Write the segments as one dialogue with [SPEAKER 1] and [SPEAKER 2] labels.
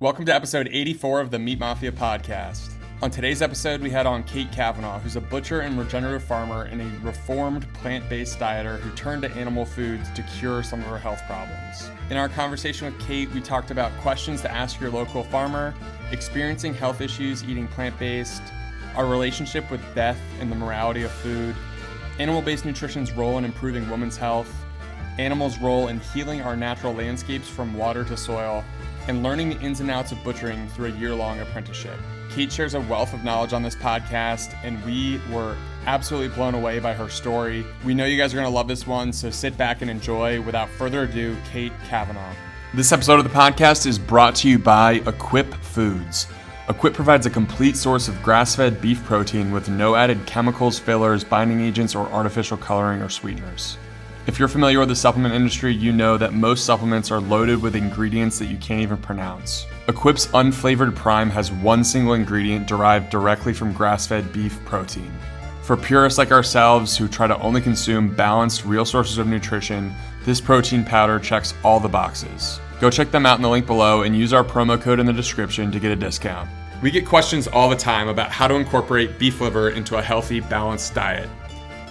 [SPEAKER 1] Welcome to episode 84 of the Meat Mafia podcast. On today's episode, we had on Kate Kavanaugh, who's a butcher and regenerative farmer and a reformed plant-based dieter who turned to animal foods to cure some of her health problems. In our conversation with Kate, we talked about questions to ask your local farmer, experiencing health issues eating plant-based, our relationship with death and the morality of food, animal-based nutrition's role in improving women's health, animals' role in healing our natural landscapes from water to soil, and learning the ins and outs of butchering through a year-long apprenticeship. Kate shares a wealth of knowledge on this podcast, and we were absolutely blown away by her story. We know you guys are going to love this one, so sit back and enjoy. Without further ado, Kate Kavanaugh. This episode of the podcast is brought to you by Equip Foods. Equip provides a complete source of grass-fed beef protein with no added chemicals, fillers, binding agents, or artificial coloring or sweeteners. If you're familiar with the supplement industry, you know that most supplements are loaded with ingredients that you can't even pronounce. Equip's Unflavored Prime has one single ingredient derived directly from grass-fed beef protein. For purists like ourselves who try to only consume balanced, real sources of nutrition, this protein powder checks all the boxes. Go check them out in the link below and use our promo code in the description to get a discount. We get questions all the time about how to incorporate beef liver into a healthy, balanced diet.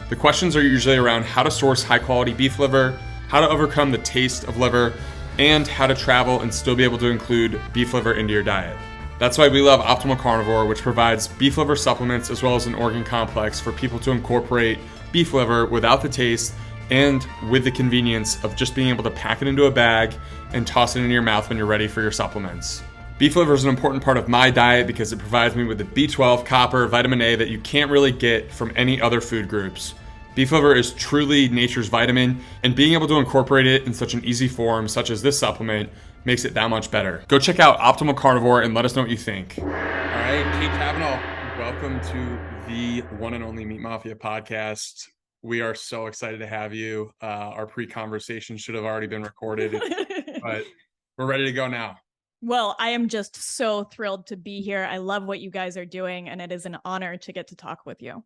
[SPEAKER 1] The questions are usually around how to source high-quality beef liver, how to overcome the taste of liver, and how to travel and still be able to include beef liver into your diet. That's why we love Optimal Carnivore, which provides beef liver supplements as well as an organ complex for people to incorporate beef liver without the taste and with the convenience of just being able to pack it into a bag and toss it into your mouth when you're ready for your supplements. Beef liver is an important part of my diet because it provides me with the B12, copper, vitamin A that you can't really get from any other food groups. Beef liver is truly nature's vitamin, and being able to incorporate it in such an easy form, such as this supplement, makes it that much better. Go check out Optimal Carnivore and let us know what you think. All right, Kate Kavanaugh, welcome to the one and only Meat Mafia podcast. We are so excited to have you. Our pre-conversation should have already been recorded, but we're ready to go now.
[SPEAKER 2] Well, I am just so thrilled to be here. I love what you guys are doing, and it is an honor to get to talk with you.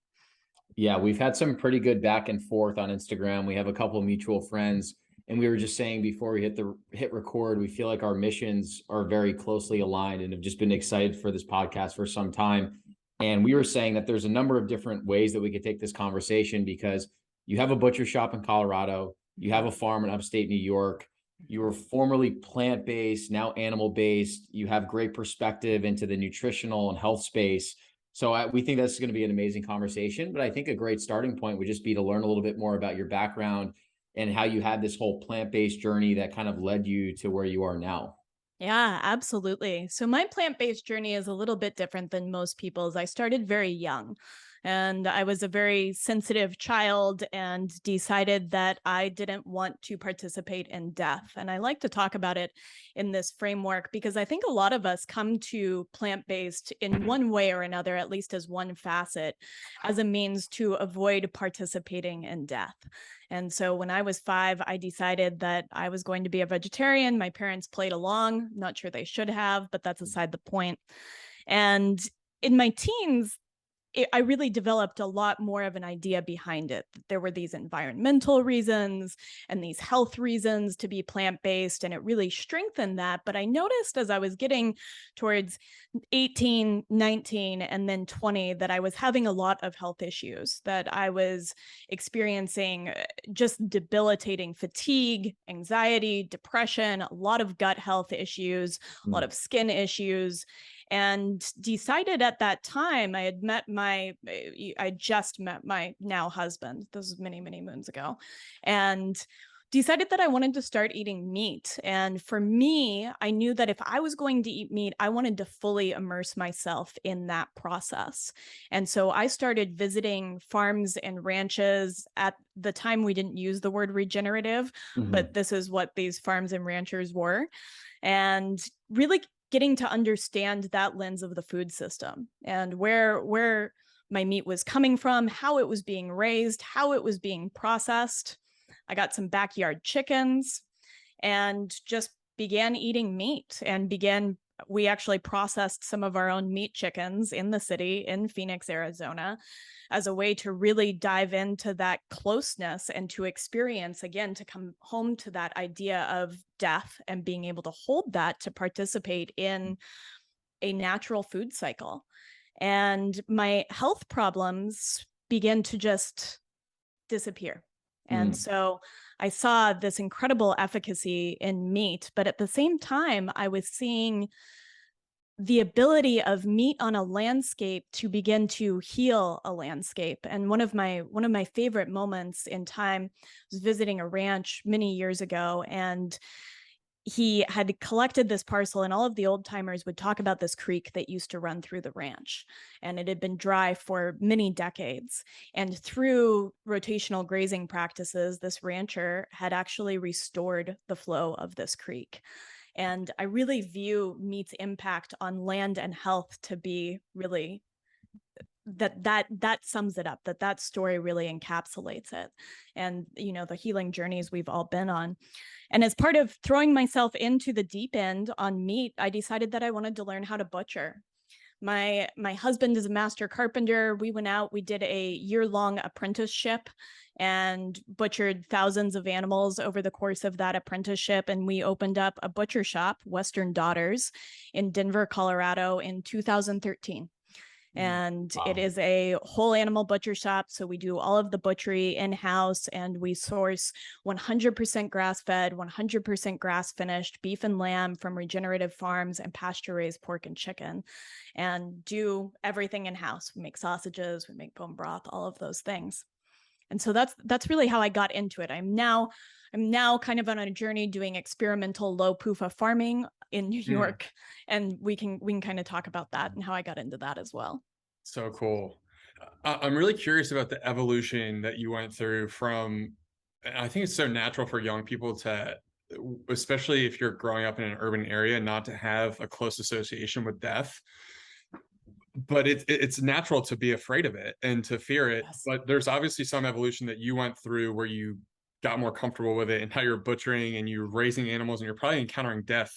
[SPEAKER 3] Yeah, we've had some pretty good back and forth on Instagram. We have a couple of mutual friends, and we were just saying before we hit record, we feel like our missions are very closely aligned and have just been excited for this podcast for some time. And we were saying that there's a number of different ways that we could take this conversation because you have a butcher shop in Colorado, you have a farm in upstate New York. You were formerly plant-based, now animal-based. You have great perspective into the nutritional and health space. So we think that's going to be an amazing conversation. But I think a great starting point would just be to learn a little bit more about your background and how you had this whole plant-based journey that kind of led you to where you are now.
[SPEAKER 2] Yeah, absolutely. So my plant-based journey is a little bit different than most people's. I started very young. And I was a very sensitive child and decided that I didn't want to participate in death. And I like to talk about it in this framework because I think a lot of us come to plant-based in one way or another, at least as one facet, as a means to avoid participating in death. And so when I was 5, I decided that I was going to be a vegetarian. My parents played along. Not sure they should have, but that's aside the point. And in my teens, I really developed a lot more of an idea behind it. There were these environmental reasons and these health reasons to be plant-based, and it really strengthened that. But I noticed as I was getting towards 18, 19, and then 20 that I was having a lot of health issues, that I was experiencing just debilitating fatigue, anxiety, depression, a lot of gut health issues, a lot of skin issues. And decided at that time, I just met my now husband. This was many, many moons ago, and decided that I wanted to start eating meat. And for me, I knew that if I was going to eat meat, I wanted to fully immerse myself in that process. And so I started visiting farms and ranches. At the time, we didn't use the word regenerative, but this is what these farms and ranchers were. And really getting to understand that lens of the food system and where my meat was coming from, how it was being raised, how it was being processed. I got some backyard chickens and just began eating meat and began we actually processed some of our own meat chickens in the city in Phoenix, Arizona, as a way to really dive into that closeness and to experience, again, to come home to that idea of death and being able to hold that, to participate in a natural food cycle. And my health problems began to just disappear. And so I saw this incredible efficacy in meat, but at the same time, I was seeing the ability of meat on a landscape to begin to heal a landscape. And one of my favorite moments in time was visiting a ranch many years ago, and he had collected this parcel, and all of the old timers would talk about this creek that used to run through the ranch, and it had been dry for many decades. And through rotational grazing practices, this rancher had actually restored the flow of this creek. And I really view meat's impact on land and health to be really that sums it up, that story really encapsulates it, and the healing journeys we've all been on. And as part of throwing myself into the deep end on meat, I decided that I wanted to learn how to butcher. My husband is a master carpenter. We went out, we did a year-long apprenticeship and butchered thousands of animals over the course of that apprenticeship. And we opened up a butcher shop, Western Daughters, in Denver, Colorado in 2013. And wow. It is a whole animal butcher shop. So we do all of the butchery in-house, and we source 100% grass-fed, 100% grass-finished beef and lamb from regenerative farms and pasture-raised pork and chicken, and do everything in-house. We make sausages, we make bone broth, all of those things. And so that's really how I got into it. I'm now kind of on a journey doing experimental low-PUFA farming in New York, and we can kind of talk about that and how I got into that as well.
[SPEAKER 1] So cool. I'm really curious about the evolution that you went through from, and I think it's so natural for young people to, especially if you're growing up in an urban area, not to have a close association with death. But it's natural to be afraid of it and to fear it. Yes. But there's obviously some evolution that you went through where you got more comfortable with it, and now you're butchering and you're raising animals, and you're probably encountering death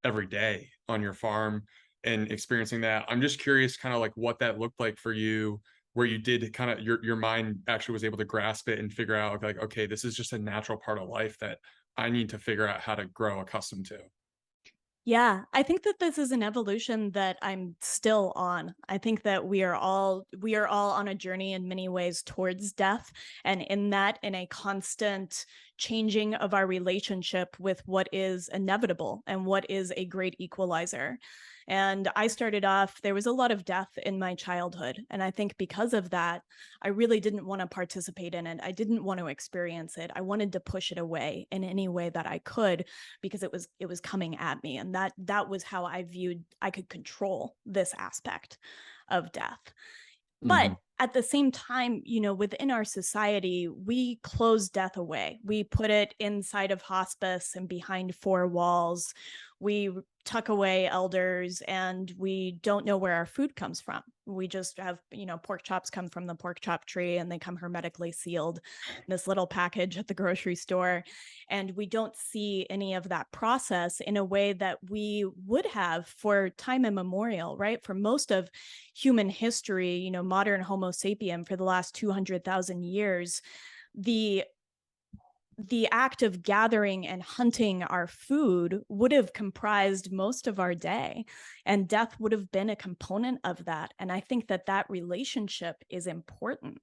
[SPEAKER 1] every day on your farm and experiencing that. I'm just curious kind of like what that looked like for you, where you did kind of your mind actually was able to grasp it and figure out like, okay, this is just a natural part of life that I need to figure out how to grow accustomed to.
[SPEAKER 2] Yeah, I think that this is an evolution that I'm still on. I think that we are all on a journey in many ways towards death, and in a constant changing of our relationship with what is inevitable and what is a great equalizer. And I started off, there was a lot of death in my childhood. And I think because of that, I really didn't want to participate in it. I didn't want to experience it. I wanted to push it away in any way that I could, because it was coming at me. And that was how I viewed I could control this aspect of death. But at the same time, within our society, we close death away. We put it inside of hospice and behind four walls. We tuck away elders, and we don't know where our food comes from. We just have, pork chops come from the pork chop tree, and they come hermetically sealed in this little package at the grocery store. And we don't see any of that process in a way that we would have for time immemorial, right? For most of human history, modern Homo sapien, for the last 200,000 years, the act of gathering and hunting our food would have comprised most of our day, and death would have been a component of that. And I think that relationship is important.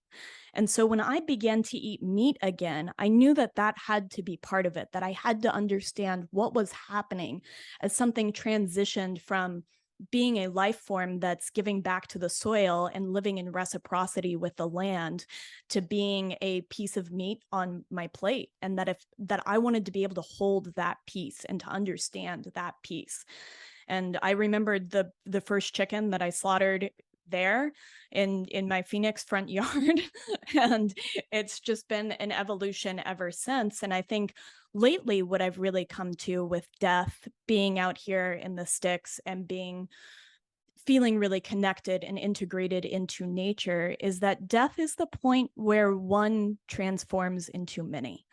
[SPEAKER 2] And so when I began to eat meat again, I knew that had to be part of it, that I had to understand what was happening as something transitioned from being a life form that's giving back to the soil and living in reciprocity with the land, to being a piece of meat on my plate. And that I wanted to be able to hold that piece and to understand that piece. And I remembered the first chicken that I slaughtered there in my Phoenix front yard. And it's just been an evolution ever since. And I think lately what I've really come to with death, being out here in the sticks and feeling really connected and integrated into nature, is that death is the point where one transforms into many,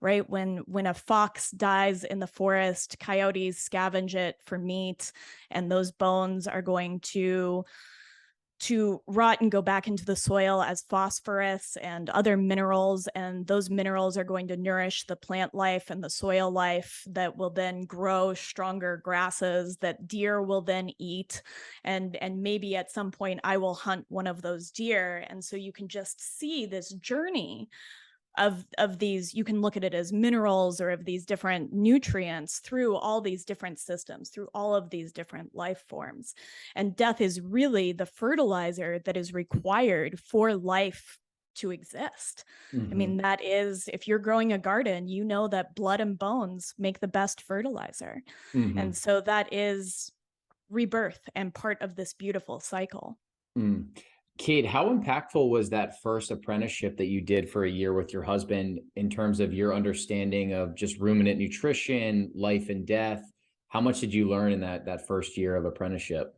[SPEAKER 2] right? When a fox dies in the forest, coyotes scavenge it for meat, and those bones are going to rot and go back into the soil as phosphorus and other minerals. And those minerals are going to nourish the plant life and the soil life that will then grow stronger grasses that deer will then eat. And maybe at some point I will hunt one of those deer. And so you can just see this journey of these, you can look at it as minerals or of these different nutrients through all these different systems, through all of these different life forms. And death is really the fertilizer that is required for life to exist. I mean, that is, if you're growing a garden, you know that blood and bones make the best fertilizer. And so that is rebirth and part of this beautiful cycle.
[SPEAKER 3] Kate, how impactful was that first apprenticeship that you did for a year with your husband in terms of your understanding of just ruminant nutrition, life and death? How much did you learn in that first year of apprenticeship?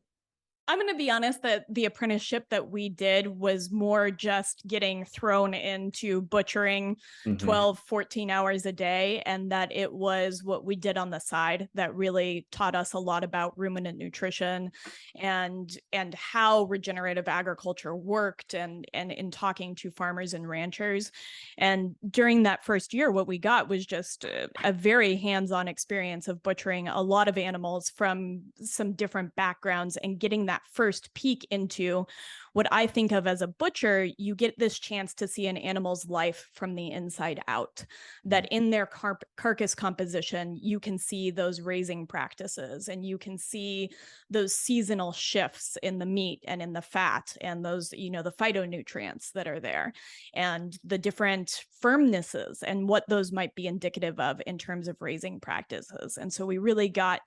[SPEAKER 2] I'm going to be honest that the apprenticeship that we did was more just getting thrown into butchering 12, 14 hours a day. And that it was what we did on the side that really taught us a lot about ruminant nutrition and how regenerative agriculture worked and in talking to farmers and ranchers. And during that first year, what we got was just a very hands-on experience of butchering a lot of animals from some different backgrounds and getting that first peek into what I think of as a butcher. You get this chance to see an animal's life from the inside out, that in their carcass composition, you can see those raising practices and you can see those seasonal shifts in the meat and in the fat and those, the phytonutrients that are there and the different firmnesses and what those might be indicative of in terms of raising practices. And so we really got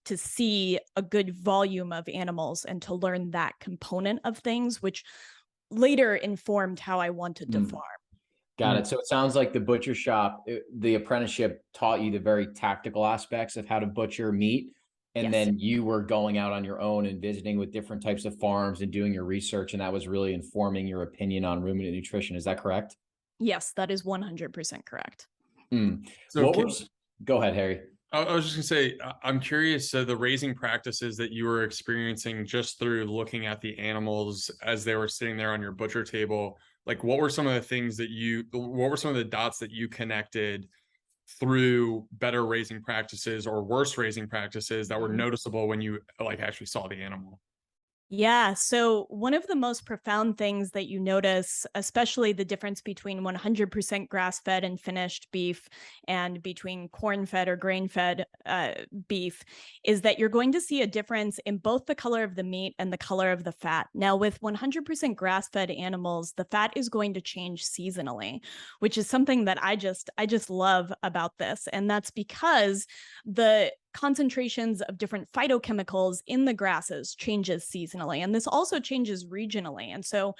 [SPEAKER 2] to see a good volume of animals and to learn that component of things, which later informed how I wanted to farm.
[SPEAKER 3] Got it. So it sounds like the butcher shop, the apprenticeship taught you the very tactical aspects of how to butcher meat. And then you were going out on your own and visiting with different types of farms and doing your research. And that was really informing your opinion on ruminant nutrition. Is that correct?
[SPEAKER 2] Yes, that is 100% correct.
[SPEAKER 1] So
[SPEAKER 3] go ahead, Harry.
[SPEAKER 1] I was just gonna say, I'm curious. So the raising practices that you were experiencing just through looking at the animals as they were sitting there on your butcher table, like what were some of the things what were some of the dots that you connected through better raising practices or worse raising practices that were noticeable when you actually saw the animal?
[SPEAKER 2] Yeah. So one of the most profound things that you notice, especially the difference between 100% grass-fed and finished beef and between corn-fed or grain-fed beef, is that you're going to see a difference in both the color of the meat and the color of the fat. Now, with 100% grass-fed animals, the fat is going to change seasonally, which is something that I just love about this. And that's because the concentrations of different phytochemicals in the grasses changes seasonally. And this also changes regionally. And so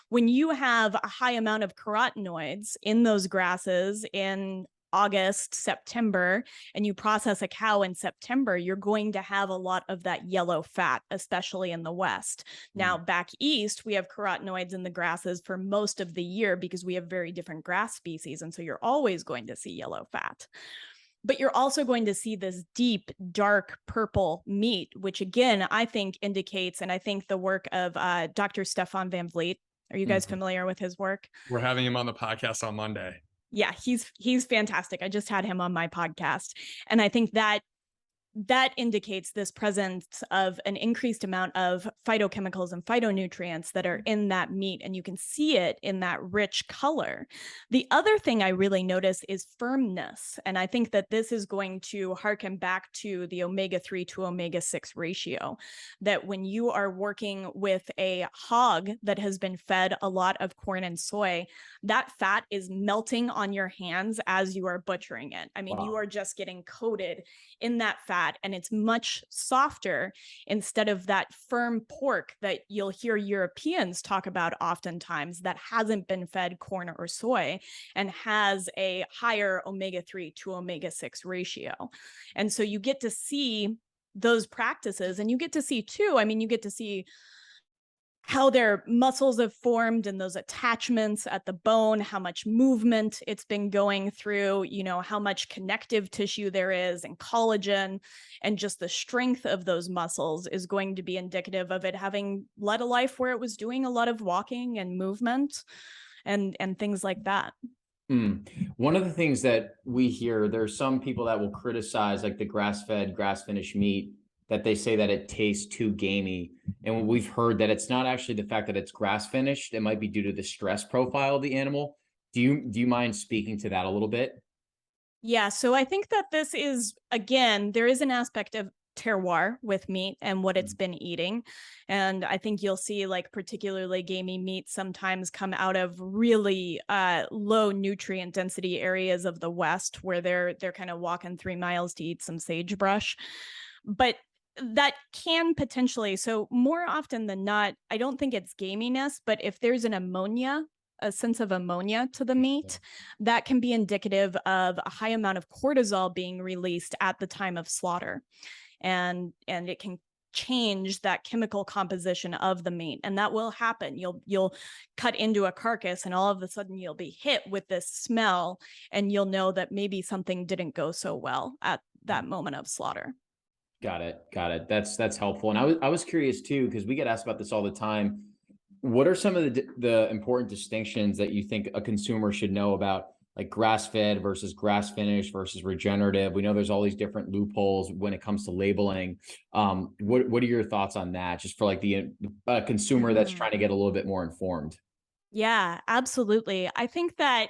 [SPEAKER 2] when you have a high amount of carotenoids in those grasses in August, September, and you process a cow in September, you're going to have a lot of that yellow fat, especially in the West. Now, back east, we have carotenoids in the grasses for most of the year because we have very different grass species. And so you're always going to see yellow fat. But you're also going to see this deep, dark purple meat, which again, I think indicates, and I think the work of Dr. Stefan Van Vliet, are you guys familiar with his work?
[SPEAKER 1] We're having him on the podcast on Monday.
[SPEAKER 2] Yeah, he's fantastic. I just had him on my podcast. And I think that indicates this presence of an increased amount of phytochemicals and phytonutrients that are in that meat, and you can see it in that rich color. The other thing I really notice is firmness, and I think that this is going to harken back to the omega-3 to omega-6 ratio, that when you are working with a hog that has been fed a lot of corn and soy, that fat is melting on your hands as you are butchering it. I mean, you are just getting coated in that fat, and it's much softer instead of that firm pork that you'll hear Europeans talk about oftentimes that hasn't been fed corn or soy and has a higher omega-3 to omega-6 ratio. And so you get to see those practices, and you get to see too, I mean, you get to see how their muscles have formed and those attachments at the bone, how much movement it's been going through, how much connective tissue there is and collagen, and just the strength of those muscles is going to be indicative of it having led a life where it was doing a lot of walking and movement and things like that.
[SPEAKER 3] One of the things that we hear, there's some people that will criticize like the grass-fed, grass-finished meat, that they say that it tastes too gamey. And we've heard that it's not actually the fact that it's grass-finished. It might be due to the stress profile of the animal. Do you mind speaking to that a little bit?
[SPEAKER 2] Yeah, so I think that this is, again, there is an aspect of terroir with meat and what it's been eating. And I think you'll see like particularly gamey meat sometimes come out of really low nutrient density areas of the West where they're kind of walking 3 miles to eat some sagebrush. But that can potentially, so more often than not, I don't think it's gaminess, but if there's a sense of ammonia to the meat, that can be indicative of a high amount of cortisol being released at the time of slaughter. And it can change that chemical composition of the meat, and that will happen. You'll cut into a carcass and all of a sudden you'll be hit with this smell, and you'll know that maybe something didn't go so well at that moment of slaughter.
[SPEAKER 3] Got it. That's helpful. And I was curious too, because we get asked about this all the time. What are some of the important distinctions that you think a consumer should know about, like grass-fed versus grass-finished versus regenerative? We know there's all these different loopholes when it comes to labeling. What are your thoughts on that, just for like the consumer that's trying to get a little bit more informed?
[SPEAKER 2] Yeah, absolutely. I think that,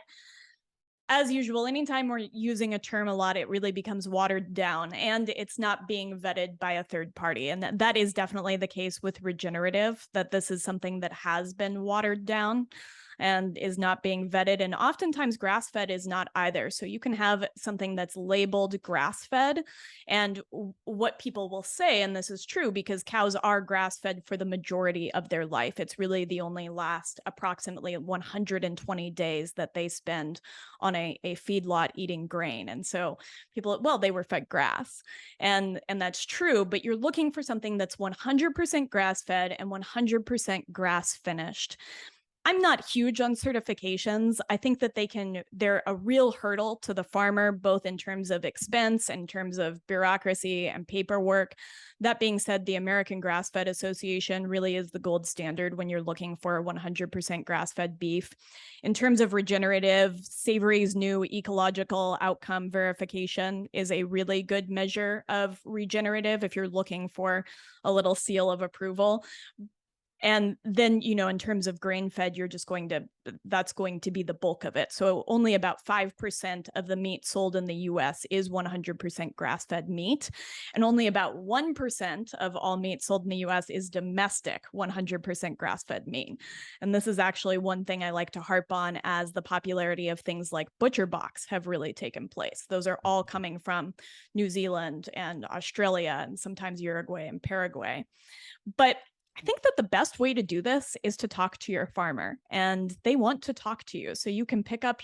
[SPEAKER 2] as usual, anytime we're using a term a lot, it really becomes watered down and it's not being vetted by a third party. And that is definitely the case with regenerative, that this is something that has been watered down and is not being vetted. And oftentimes grass-fed is not either. So you can have something that's labeled grass-fed, and what people will say, and this is true because cows are grass-fed for the majority of their life. It's really the only last approximately 120 days that they spend on a feedlot eating grain. And so people, well, they were fed grass. And that's true, but you're looking for something that's 100% grass-fed and 100% grass-finished. I'm not huge on certifications. I think that they're a real hurdle to the farmer, both in terms of expense, in terms of bureaucracy and paperwork. That being said, the American Grass-Fed Association really is the gold standard when you're looking for 100% grass-fed beef. In terms of regenerative, Savory's new ecological outcome verification is a really good measure of regenerative if you're looking for a little seal of approval. And then, in terms of grain-fed, that's going to be the bulk of it. So only about 5% of the meat sold in the US is 100% grass-fed meat. And only about 1% of all meat sold in the US is domestic 100% grass-fed meat. And this is actually one thing I like to harp on as the popularity of things like butcher box have really taken place. Those are all coming from New Zealand and Australia and sometimes Uruguay and Paraguay. But I think that the best way to do this is to talk to your farmer, and they want to talk to you. So you can pick up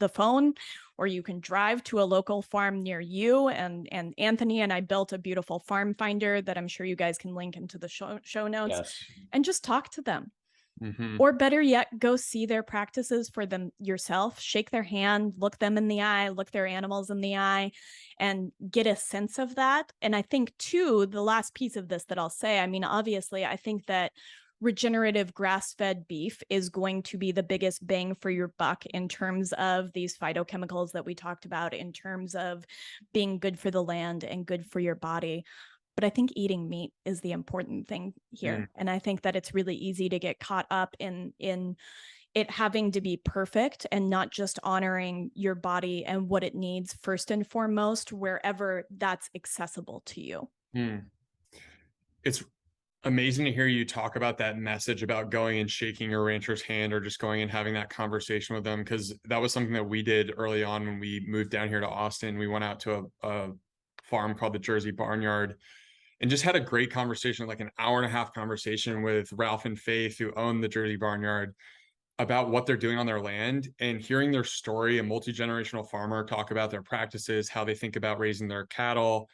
[SPEAKER 2] the phone, or you can drive to a local farm near you. And Anthony and I built a beautiful farm finder that I'm sure you guys can link into the show notes.
[SPEAKER 3] Yes.
[SPEAKER 2] And just talk to them.
[SPEAKER 1] Mm-hmm.
[SPEAKER 2] Or better yet, go see their practices for them yourself, shake their hand, look them in the eye, look their animals in the eye, and get a sense of that. And I think too, the last piece of this that I'll say, I mean, obviously, I think that regenerative grass-fed beef is going to be the biggest bang for your buck in terms of these phytochemicals that we talked about, in terms of being good for the land and good for your body. But I think eating meat is the important thing here. And I think that it's really easy to get caught up in it having to be perfect and not just honoring your body and what it needs first and foremost, wherever that's accessible to you.
[SPEAKER 1] It's amazing to hear you talk about that message about going and shaking your rancher's hand, or just going and having that conversation with them, because that was something that we did early on when we moved down here to Austin. We went out to a farm called the Jersey Barnyard and just had a great conversation, like an hour-and-a-half conversation with Ralph and Faith, who own the Jersey Barnyard, about what they're doing on their land, and hearing their story, a multi-generational farmer, talk about their practices, how they think about raising their cattle,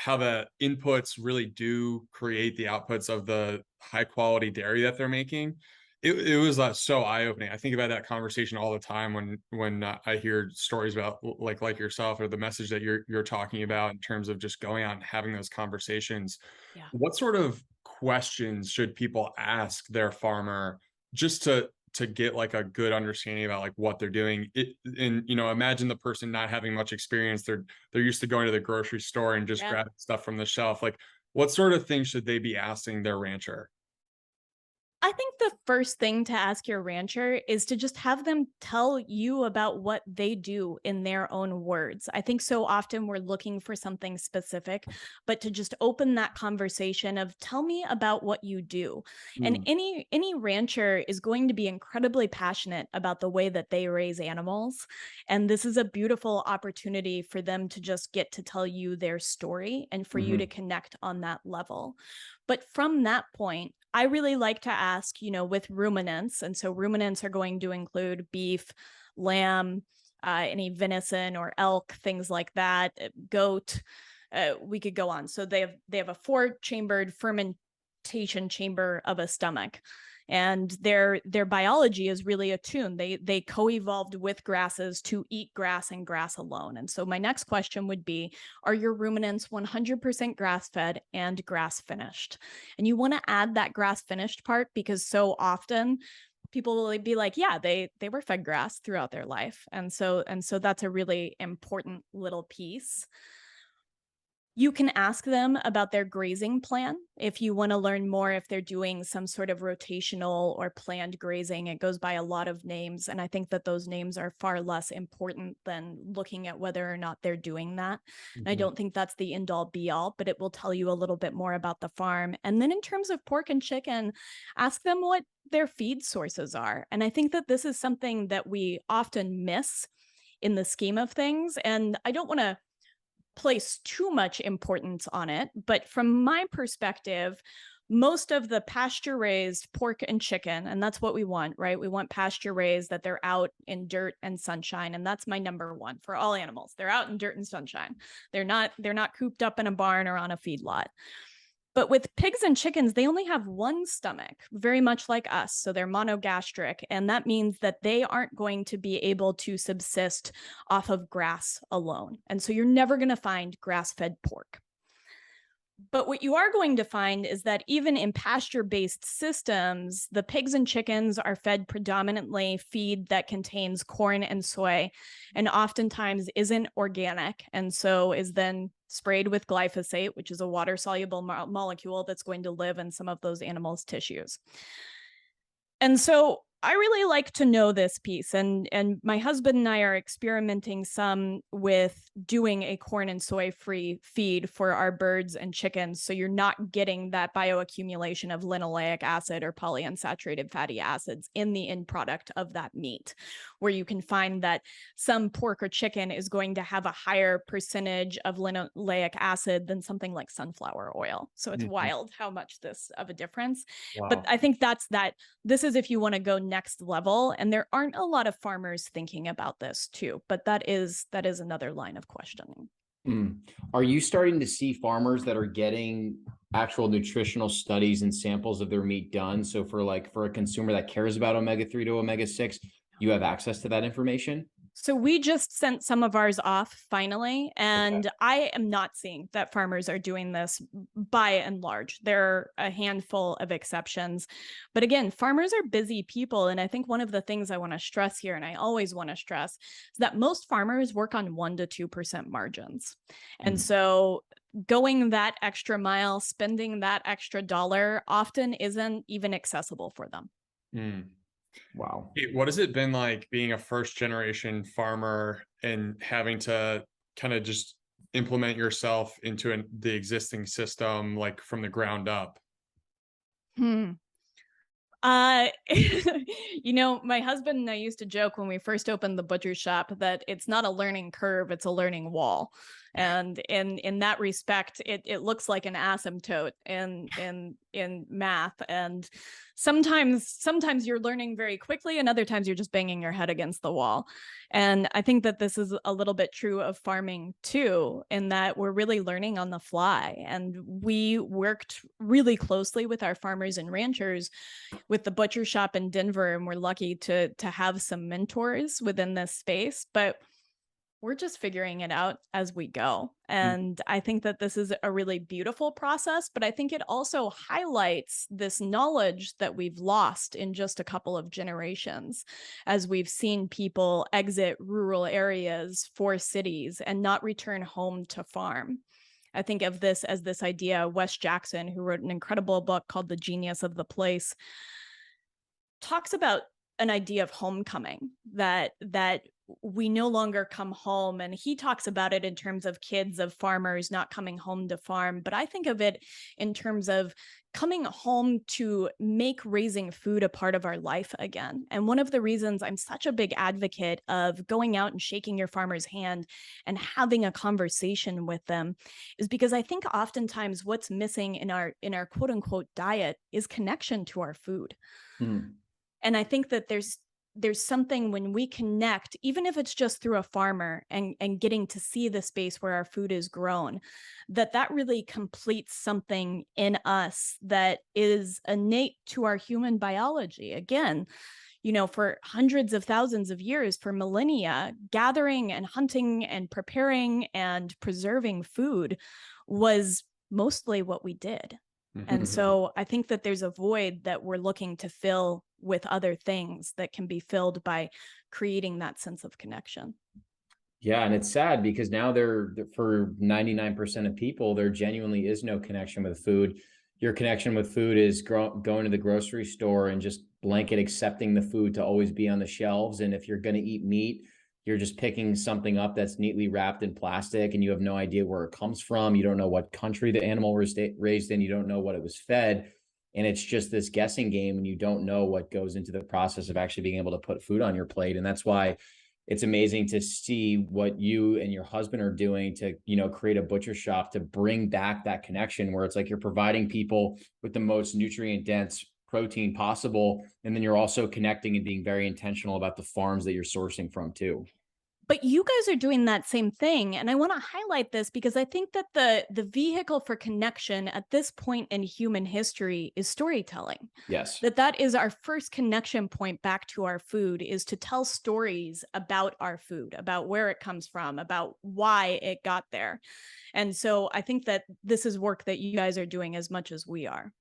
[SPEAKER 1] the inputs really do create the outputs of the high quality dairy that they're making. It was so eye-opening. I think about that conversation all the time when I hear stories about like yourself, or the message that you're talking about in terms of just going out and having those conversations.
[SPEAKER 2] Yeah.
[SPEAKER 1] What sort of questions should people ask their farmer just to get like a good understanding about like what they're doing? And imagine the person not having much experience. They're used to going to the grocery store and just grabbing stuff from the shelf. Like, what sort of things should they be asking their rancher?
[SPEAKER 2] I think the first thing to ask your rancher is to just have them tell you about what they do in their own words. I think so often we're looking for something specific, but to just open that conversation of tell me about what you do. And any rancher is going to be incredibly passionate about the way that they raise animals. And this is a beautiful opportunity for them to just get to tell you their story and for you to connect on that level. But from that point, I really like to ask, with ruminants. And so ruminants are going to include beef, lamb, any venison or elk, things like that, goat. We could go on. So they have a 4-chambered fermentation chamber of a stomach. And their biology is really attuned. They co-evolved with grasses to eat grass and grass alone. And so my next question would be, are your ruminants 100% grass-fed and grass-finished? And you want to add that grass-finished part because so often people will be like, yeah, they were fed grass throughout their life. And so that's a really important little piece. You can ask them about their grazing plan. If you want to learn more, if they're doing some sort of rotational or planned grazing, it goes by a lot of names. And I think that those names are far less important than looking at whether or not they're doing that. I don't think that's the end all be all, but it will tell you a little bit more about the farm. And then in terms of pork and chicken, ask them what their feed sources are. And I think that this is something that we often miss in the scheme of things. And I don't want to place too much importance on it, but from my perspective, most of the pasture-raised pork and chicken, and that's what we want, right? We want pasture-raised, that they're out in dirt and sunshine, and that's my number one for all animals. They're out in dirt and sunshine. They're not cooped up in a barn or on a feedlot. But with pigs and chickens, they only have one stomach, very much like us. So they're monogastric. And that means that they aren't going to be able to subsist off of grass alone. And so you're never going to find grass-fed pork. But what you are going to find is that even in pasture-based systems, the pigs and chickens are fed predominantly feed that contains corn and soy, and oftentimes isn't organic, and so is then sprayed with glyphosate, which is a water-soluble molecule that's going to live in some of those animals' tissues. And so I really like to know this piece, and my husband and I are experimenting some with doing a corn and soy free feed for our birds and chickens, so you're not getting that bioaccumulation of linoleic acid or polyunsaturated fatty acids in the end product of that meat, where you can find that some pork or chicken is going to have a higher percentage of linoleic acid than something like sunflower oil. So it's wild how much this of a difference.
[SPEAKER 3] Wow.
[SPEAKER 2] But I think this is if you want to go next level, and there aren't a lot of farmers thinking about this too, but that is another line of questioning.
[SPEAKER 3] Are you starting to see farmers that are getting actual nutritional studies and samples of their meat done? So for a consumer that cares about omega-3 to omega-6, you have access to that information?
[SPEAKER 2] So we just sent some of ours off finally, and I am not seeing that farmers are doing this by and large. There are a handful of exceptions. But again, farmers are busy people. And I think one of the things I want to stress here, and I always want to stress, is that most farmers work on 1% to 2% margins. And so going that extra mile, spending that extra dollar often isn't even accessible for them.
[SPEAKER 3] Wow.
[SPEAKER 1] What has it been like being a first generation farmer and having to kind of just implement yourself into the existing system, like from the ground up?
[SPEAKER 2] My husband and I used to joke when we first opened the butcher shop that it's not a learning curve, it's a learning wall. And in that respect, it looks like an asymptote in math. And sometimes you're learning very quickly, and other times you're just banging your head against the wall. And I think that this is a little bit true of farming too, in that we're really learning on the fly. And we worked really closely with our farmers and ranchers with the butcher shop in Denver, and we're lucky to have some mentors within this space. But we're just figuring it out as we go. And I think that this is a really beautiful process, but I think it also highlights this knowledge that we've lost in just a couple of generations, as we've seen people exit rural areas for cities and not return home to farm. I think of this as this idea. Wes Jackson, who wrote an incredible book called The Genius of the Place, talks about an idea of homecoming, that we no longer come home. And he talks about it in terms of kids of farmers not coming home to farm. But I think of it in terms of coming home to make raising food a part of our life again. And one of the reasons I'm such a big advocate of going out and shaking your farmer's hand and having a conversation with them is because I think oftentimes what's missing in our quote unquote diet is connection to our food. And I think that there's something when we connect, even if it's just through a farmer and getting to see the space where our food is grown, that really completes something in us that is innate to our human biology. Again, for hundreds of thousands of years, for millennia, gathering and hunting and preparing and preserving food was mostly what we did. And so I think that there's a void that we're looking to fill with other things that can be filled by creating that sense of connection.
[SPEAKER 3] Yeah. And it's sad because now for 99% of people, there genuinely is no connection with food. Your connection with food is going to the grocery store and just blanket accepting the food to always be on the shelves. And if you're going to eat meat, you're just picking something up that's neatly wrapped in plastic and you have no idea where it comes from. You don't know what country the animal was raised in. You don't know what it was fed. And it's just this guessing game and you don't know what goes into the process of actually being able to put food on your plate. And that's why it's amazing to see what you and your husband are doing to, create a butcher shop to bring back that connection where it's like you're providing people with the most nutrient dense protein possible. And then you're also connecting and being very intentional about the farms that you're sourcing from too.
[SPEAKER 2] But you guys are doing that same thing. And I want to highlight this because I think that the vehicle for connection at this point in human history is storytelling.
[SPEAKER 3] Yes.
[SPEAKER 2] That is our first connection point back to our food, is to tell stories about our food, about where it comes from, about why it got there. And so I think that this is work that you guys are doing as much as we are.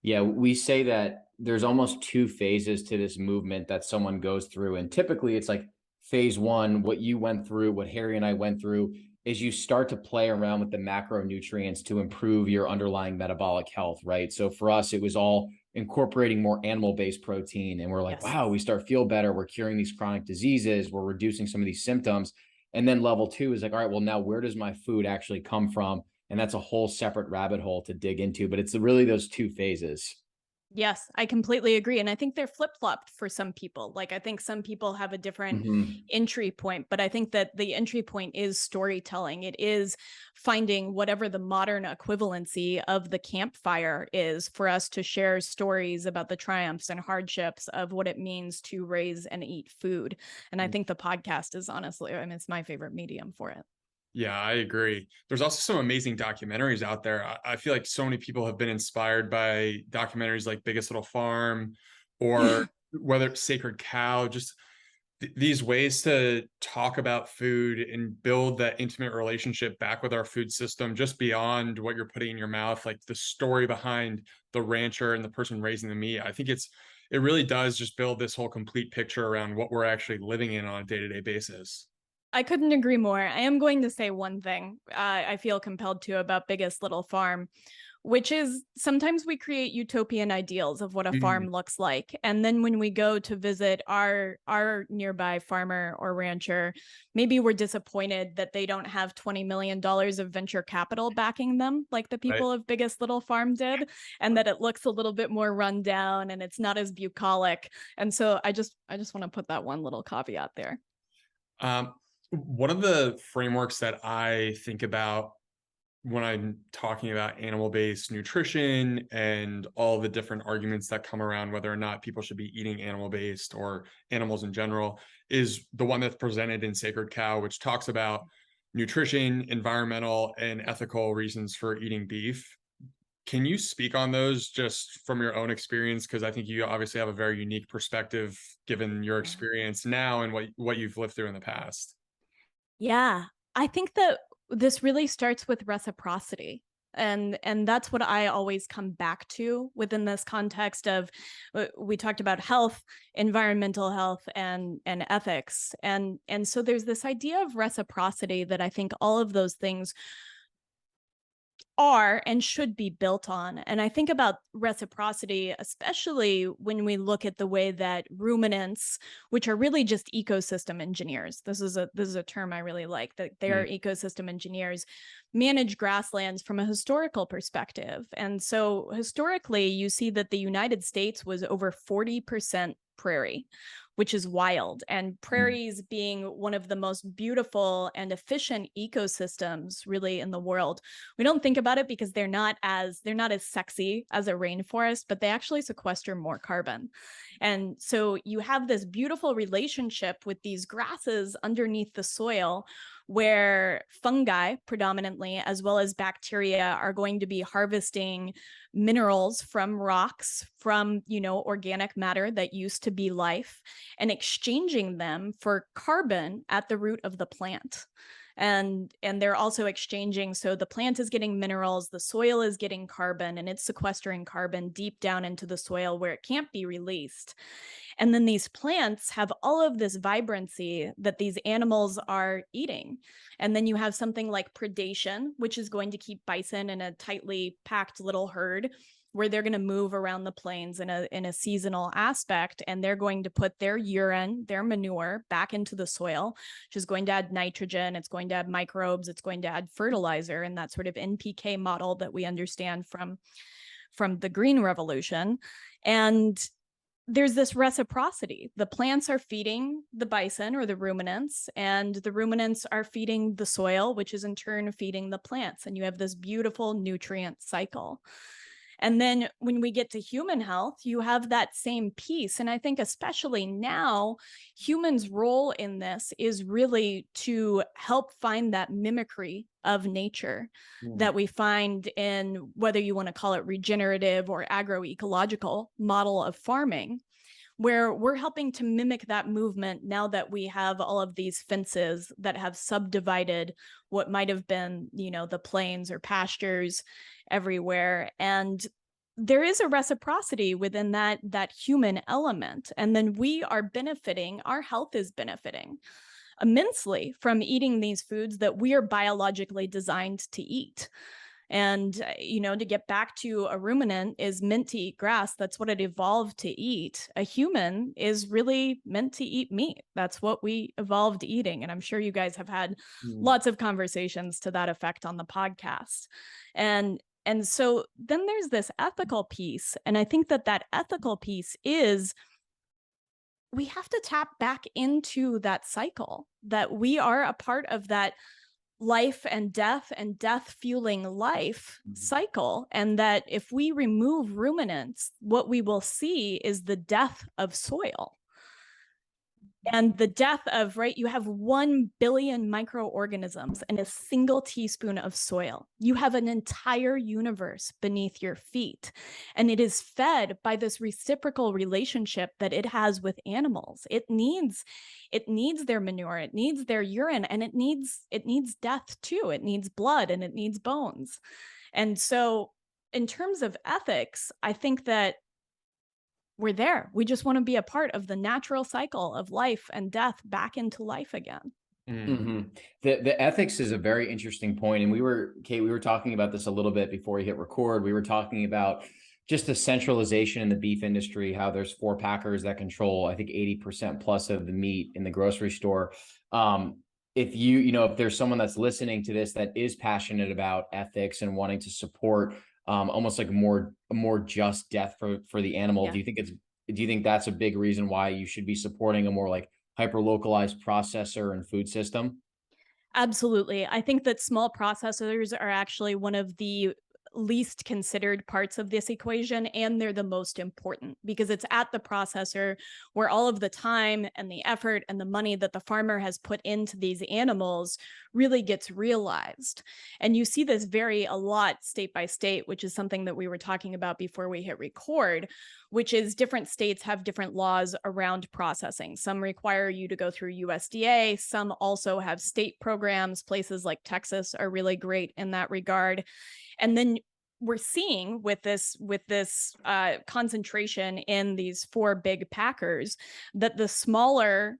[SPEAKER 3] Yeah, we say that there's almost two phases to this movement that someone goes through. And typically it's like phase one, what you went through, what Harry and I went through, is you start to play around with the macronutrients to improve your underlying metabolic health, right? So for us, it was all incorporating more animal-based protein. And we're like,
[SPEAKER 2] Yes.
[SPEAKER 3] wow, we start feel better. We're curing these chronic diseases. We're reducing some of these symptoms. And then level two is like, all right, well, now where does my food actually come from? And that's a whole separate rabbit hole to dig into, but it's really those two phases.
[SPEAKER 2] Yes, I completely agree. And I think they're flip-flopped for some people. Like, I think some people have a different entry point, but I think that the entry point is storytelling. It is finding whatever the modern equivalency of the campfire is for us to share stories about the triumphs and hardships of what it means to raise and eat food. And I think the podcast is honestly, it's my favorite medium for it.
[SPEAKER 1] Yeah, I agree. There's also some amazing documentaries out there. I feel like so many people have been inspired by documentaries like Biggest Little Farm or whether it's Sacred Cow, just these ways to talk about food and build that intimate relationship back with our food system, just beyond what you're putting in your mouth, like the story behind the rancher and the person raising the meat. I think it really does just build this whole complete picture around what we're actually living in on a day-to-day basis.
[SPEAKER 2] I couldn't agree more. I am going to say one thing I feel compelled to about Biggest Little Farm, which is sometimes we create utopian ideals of what a farm looks like. And then when we go to visit our nearby farmer or rancher, maybe we're disappointed that they don't have $20 million of venture capital backing them like the people of Biggest Little Farm did, and that it looks a little bit more run down and it's not as bucolic. And so I just want to put that one little caveat there.
[SPEAKER 1] One of the frameworks that I think about when I'm talking about animal-based nutrition and all the different arguments that come around whether or not people should be eating animal-based or animals in general is the one that's presented in Sacred Cow, which talks about nutrition, environmental, and ethical reasons for eating beef. Can you speak on those just from your own experience? Because I think you obviously have a very unique perspective given your experience now and what you've lived through in the past.
[SPEAKER 2] Yeah, I think that this really starts with reciprocity. And that's what I always come back to within this context of we talked about health, environmental health, and ethics. And so there's this idea of reciprocity that I think all of those things are and should be built on. And I think about reciprocity, especially when we look at the way that ruminants, which are really just ecosystem engineers, this is a term I really like, that they are ecosystem engineers, manage grasslands from a historical perspective. And so historically, you see that the United States was over 40% prairie, which is wild. And prairies being one of the most beautiful and efficient ecosystems really in the world. We don't think about it because they're not as sexy as a rainforest, but they actually sequester more carbon. And so you have this beautiful relationship with these grasses underneath the soil where fungi predominantly, as well as bacteria, are going to be harvesting minerals from rocks, from, organic matter that used to be life, and exchanging them for carbon at the root of the plant. And they're also exchanging, so the plant is getting minerals, the soil is getting carbon, and it's sequestering carbon deep down into the soil where it can't be released. And then these plants have all of this vibrancy that these animals are eating. And then you have something like predation, which is going to keep bison in a tightly packed little herd, where they're going to move around the plains in a seasonal aspect, and they're going to put their urine, their manure, back into the soil, which is going to add nitrogen, it's going to add microbes, it's going to add fertilizer, and that sort of NPK model that we understand from the Green Revolution. And there's this reciprocity. The plants are feeding the bison or the ruminants, and the ruminants are feeding the soil, which is in turn feeding the plants. And you have this beautiful nutrient cycle. And then when we get to human health, you have that same piece. And I think especially now, humans' role in this is really to help find that mimicry of nature that we find in, whether you want to call it regenerative or agroecological model of farming, where we're helping to mimic that movement now that we have all of these fences that have subdivided what might have been, the plains or pastures everywhere. And there is a reciprocity within that human element. And then we are benefiting, our health is benefiting immensely from eating these foods that we are biologically designed to eat. And, to get back to a ruminant is meant to eat grass. That's what it evolved to eat. A human is really meant to eat meat. That's what we evolved eating. And I'm sure you guys have had lots of conversations to that effect on the podcast. And so then there's this ethical piece. And I think that ethical piece is, we have to tap back into that cycle, that we are a part of that life and death fueling life cycle. And that if we remove ruminants, what we will see is the death of soil. And the death of, you have 1 billion microorganisms in a single teaspoon of soil. You have an entire universe beneath your feet. And it is fed by this reciprocal relationship that it has with animals. It needs their manure, it needs their urine, and it needs death too. It needs blood and it needs bones. And so in terms of ethics, I think that we're there. We just want to be a part of the natural cycle of life and death back into life again.
[SPEAKER 3] The ethics is a very interesting point. And Kate, we were talking about this a little bit before we hit record. We were talking about just the centralization in the beef industry, how there's 4 packers that control, I think, 80% plus of the meat in the grocery store. If there's someone that's listening to this that is passionate about ethics and wanting to support almost like a more just death for the animal. Do you think that's a big reason why you should be supporting a more like hyper-localized processor and food system?
[SPEAKER 2] Absolutely. I think that small processors are actually one of the least considered parts of this equation, and they're the most important because it's at the processor where all of the time and the effort and the money that the farmer has put into these animals really gets realized. And you see this vary a lot state by state, which is something that we were talking about before we hit record, which is different states have different laws around processing. Some require you to go through USDA. Some also have state programs. Places like Texas are really great in that regard. And then we're seeing with this concentration in these four big packers that the smaller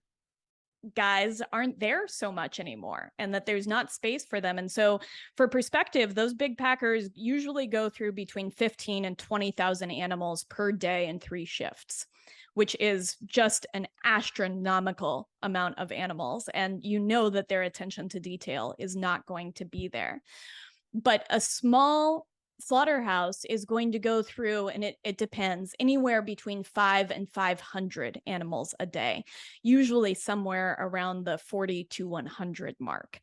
[SPEAKER 2] guys aren't there so much anymore, and that there's not space for them. And so for perspective, those big packers usually go through between 15 and 20,000 animals per day in 3 shifts, which is just an astronomical amount of animals. And you know that their attention to detail is not going to be there. But a small slaughterhouse is going to go through, and it depends, anywhere between 5 and 500 animals a day, usually somewhere around the 40 to 100 mark.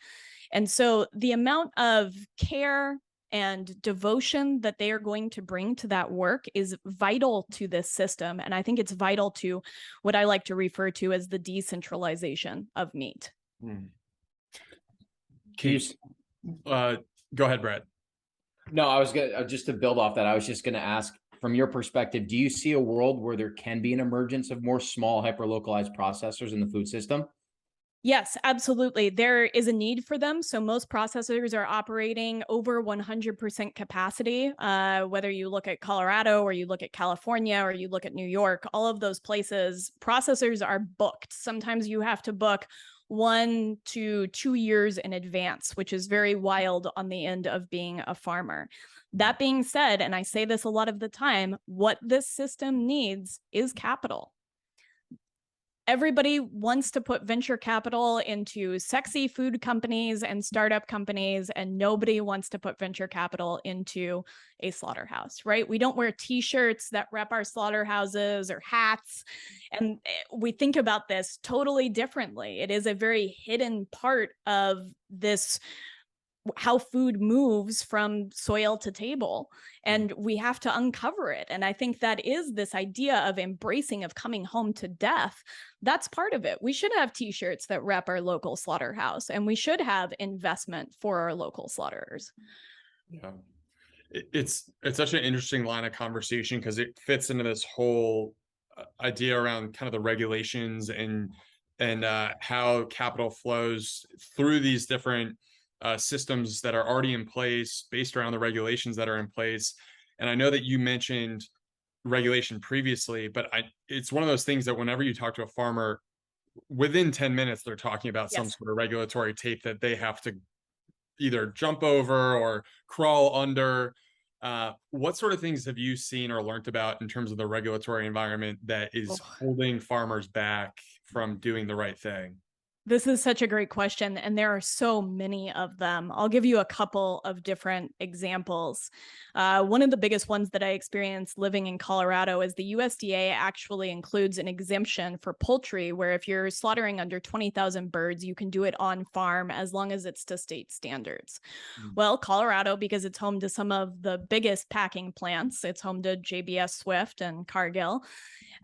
[SPEAKER 2] And so the amount of care and devotion that they are going to bring to that work is vital to this system. And I think it's vital to what I like to refer to as the decentralization of meat.
[SPEAKER 1] Go ahead, Brett.
[SPEAKER 3] No, I was gonna just to build off that. I was just gonna ask, from your perspective, do you see a world where there can be an emergence of more small hyper-localized processors in the food system?
[SPEAKER 2] Yes, absolutely. There is a need for them. So most processors are operating over 100% capacity. Whether you look at Colorado or you look at California or you look at New York, all of those places, processors are booked. Sometimes you have to book 1 to 2 years in advance, which is very wild on the end of being a farmer. That being said, and I say this a lot of the time, what this system needs is capital. Everybody wants to put venture capital into sexy food companies and startup companies, and nobody wants to put venture capital into a slaughterhouse, right? We don't wear t-shirts that rep our slaughterhouses or hats. And we think about this totally differently. It is a very hidden part of this, how food moves from soil to table, and we have to uncover it. And I think that is this idea of embracing, of coming home to death. That's part of it. We should have t-shirts that rep our local slaughterhouse, and we should have investment for our local slaughterers.
[SPEAKER 1] Yeah, it's such an interesting line of conversation because it fits into this whole idea around kind of the regulations and how capital flows through these different systems that are already in place based around the regulations that are in place. And I know that you mentioned regulation previously, but it's one of those things that whenever you talk to a farmer, within 10 minutes, they're talking about some sort of regulatory tape that they have to either jump over or crawl under. What sort of things have you seen or learned about in terms of the regulatory environment that is holding farmers back from doing the right thing?
[SPEAKER 2] This is such a great question, and there are so many of them. I'll give you a couple of different examples. One of the biggest ones that I experienced living in Colorado is the USDA actually includes an exemption for poultry, where if you're slaughtering under 20,000 birds, you can do it on farm as long as it's to state standards. Well, Colorado, because it's home to some of the biggest packing plants, it's home to JBS Swift and Cargill,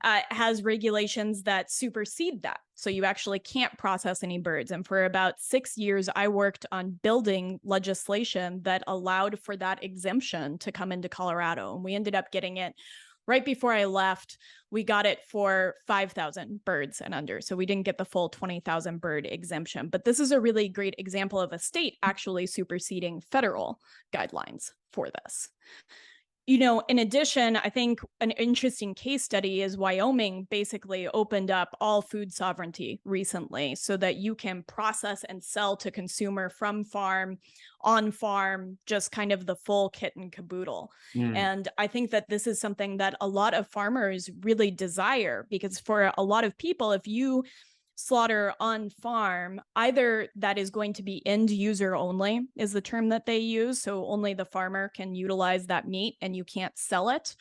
[SPEAKER 2] has regulations that supersede that. So you actually can't process any birds. And for about 6 years, I worked on building legislation that allowed for that exemption to come into Colorado. And we ended up getting it right before I left. We got it for 5,000 birds and under. So we didn't get the full 20,000 bird exemption. But this is a really great example of a state actually superseding federal guidelines for this. You know, in addition, I think an interesting case study is Wyoming basically opened up all food sovereignty recently so that you can process and sell to consumer from farm, on farm, just kind of the full kit and caboodle. And I think that this is something that a lot of farmers really desire, because for a lot of people, if you slaughter on farm, either that is going to be end user only is the term that they use. So only the farmer can utilize that meat and you can't sell it.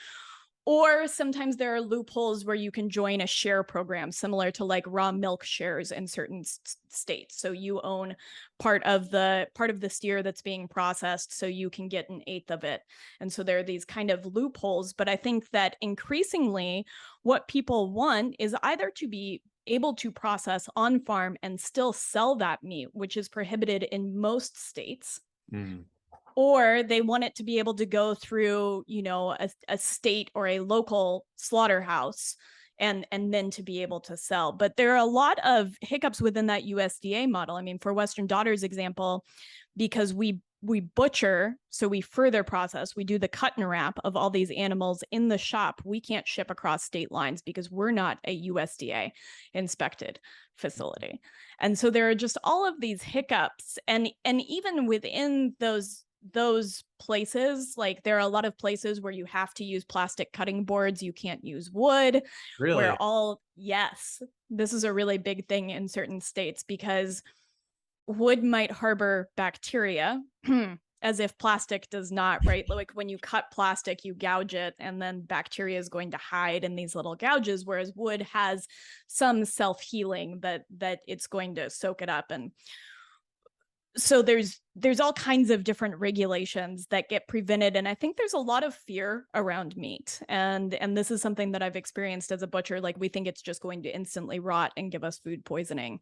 [SPEAKER 2] Or sometimes there are loopholes where you can join a share program, similar to like raw milk shares in certain states. So you own part of the steer that's being processed, so you can get an eighth of it. And so there are these kind of loopholes. But I think that increasingly what people want is either to be able to process on farm and still sell that meat, which is prohibited in most states. Or they want it to be able to go through, a state or a local slaughterhouse and then to be able to sell. But there are a lot of hiccups within that USDA model. I mean, for Western Daughters example, because we butcher, so we further process, we do the cut and wrap of all these animals in the shop. We can't ship across state lines because we're not a USDA inspected facility. And so there are just all of these hiccups. And even within those places, like there are a lot of places where you have to use plastic cutting boards, you can't use wood.
[SPEAKER 1] Really?
[SPEAKER 2] Yes, this is a really big thing in certain states because wood might harbor bacteria as if plastic does not, right? Like when you cut plastic, you gouge it and then bacteria is going to hide in these little gouges, whereas wood has some self-healing that it's going to soak it up. And so there's all kinds of different regulations that get prevented. And I think there's a lot of fear around meat. And this is something that I've experienced as a butcher. Like we think it's just going to instantly rot and give us food poisoning.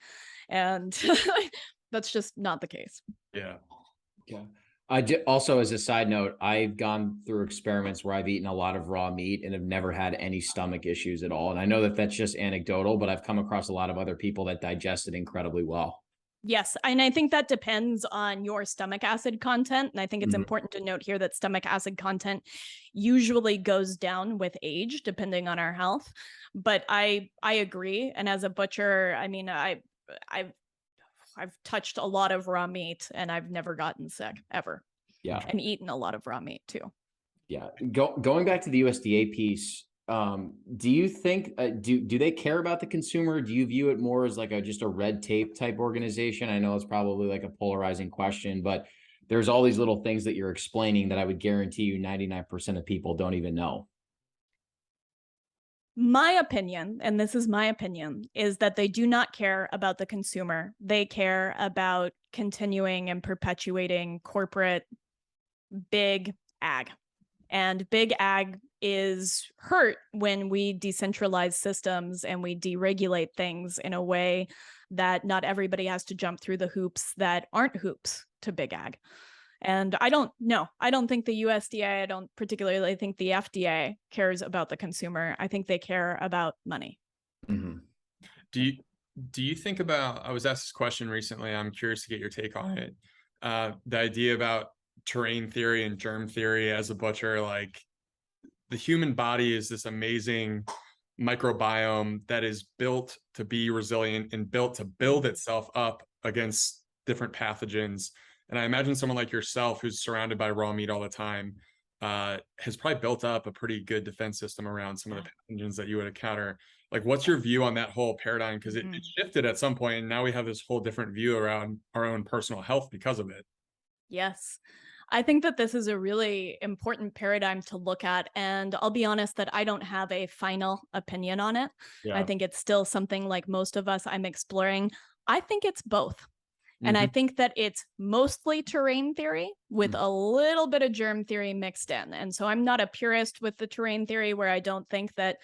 [SPEAKER 2] And that's just not the case.
[SPEAKER 1] Yeah.
[SPEAKER 3] Also, as a side note, I've gone through experiments where I've eaten a lot of raw meat and have never had any stomach issues at all. And I know that that's just anecdotal, but I've come across a lot of other people that digest it incredibly well.
[SPEAKER 2] Yes. And I think that depends on your stomach acid content. And I think it's important to note here that stomach acid content usually goes down with age, depending on our health. But I agree. And as a butcher, I mean, I've touched a lot of raw meat and I've never gotten sick ever.
[SPEAKER 3] Yeah.
[SPEAKER 2] And eaten a lot of raw meat too.
[SPEAKER 3] Yeah. Going back to the USDA piece, do you think, do they care about the consumer? Do you view it more as like just a red tape type organization? I know it's probably like a polarizing question, but there's all these little things that you're explaining that I would guarantee you 99% of people don't even know.
[SPEAKER 2] My opinion, and this is my opinion, is that they do not care about the consumer. They care about continuing and perpetuating corporate big ag. And big ag is hurt when we decentralize systems and we deregulate things in a way that not everybody has to jump through the hoops that aren't hoops to big ag. And I don't think the USDA, I don't particularly think the FDA cares about the consumer. I think they care about money.
[SPEAKER 1] Mm-hmm. Do you think about, I was asked this question recently, I'm curious to get your take on it. The idea about terrain theory and germ theory as a butcher, like the human body is this amazing microbiome that is built to be resilient and built to build itself up against different pathogens. And I imagine someone like yourself, who's surrounded by raw meat all the time, has probably built up a pretty good defense system around some of the pathogens that you would encounter. Like, what's your view on that whole paradigm? Because it shifted at some point, and now we have this whole different view around our own personal health because of it.
[SPEAKER 2] Yes. I think that this is a really important paradigm to look at. And I'll be honest that I don't have a final opinion on it. Yeah. I think it's still something like most of us I'm exploring. I think it's both. And I think that it's mostly terrain theory with a little bit of germ theory mixed in. And so I'm not a purist with the terrain theory where I don't think that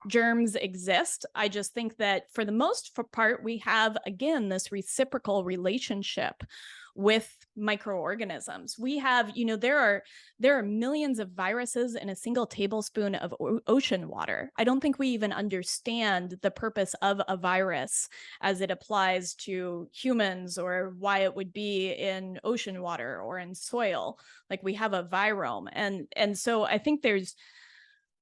[SPEAKER 2] germs exist. I just think that for the most part, we have, again, this reciprocal relationship with microorganisms. We have, there are millions of viruses in a single tablespoon of ocean water. I don't think we even understand the purpose of a virus as it applies to humans, or why it would be in ocean water or in soil. Like, we have a virome. And so I think there's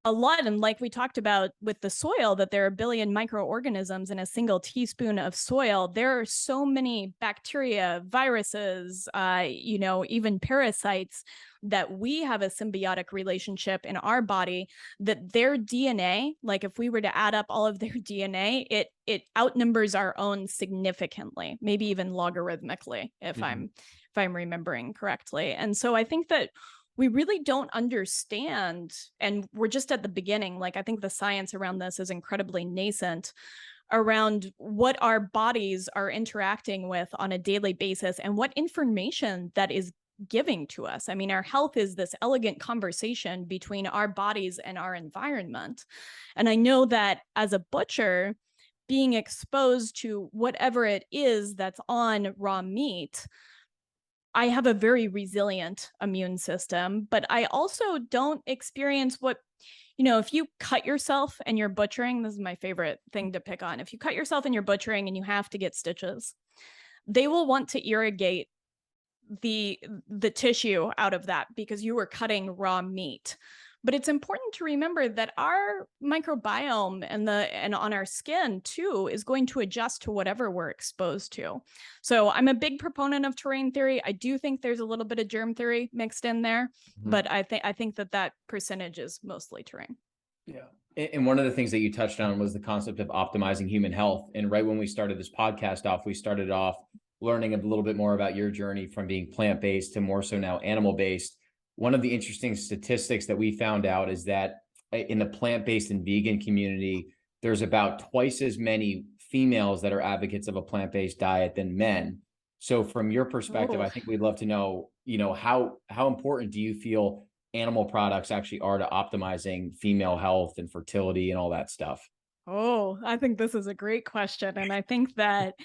[SPEAKER 2] a lot, and like we talked about with the soil, that there are 1 billion microorganisms in a single teaspoon of soil. There are so many bacteria, viruses, even parasites, that we have a symbiotic relationship in our body, that their DNA, like if we were to add up all of their DNA, it outnumbers our own significantly, maybe even logarithmically, if I'm remembering correctly. And so I think that we really don't understand, and we're just at the beginning. Like, I think the science around this is incredibly nascent around what our bodies are interacting with on a daily basis and what information that is giving to us. I mean, our health is this elegant conversation between our bodies and our environment. And I know that as a butcher, being exposed to whatever it is that's on raw meat, I have a very resilient immune system, but I also don't experience what, if you cut yourself and you're butchering, this is my favorite thing to pick on. If you cut yourself and you're butchering and you have to get stitches, they will want to irrigate the tissue out of that because you were cutting raw meat. But it's important to remember that our microbiome and on our skin too is going to adjust to whatever we're exposed to. So I'm a big proponent of terrain theory. I do think there's a little bit of germ theory mixed in there, but I think that percentage is mostly terrain.
[SPEAKER 3] Yeah. And one of the things that you touched on was the concept of optimizing human health. And right when we started this podcast off, we started off learning a little bit more about your journey from being plant-based to more so now animal-based. One of the interesting statistics that we found out is that in the plant-based and vegan community, there's about twice as many females that are advocates of a plant-based diet than men. So from your perspective, I think we'd love to know, how important do you feel animal products actually are to optimizing female health and fertility and all that stuff?
[SPEAKER 2] Oh, I think this is a great question. And I think that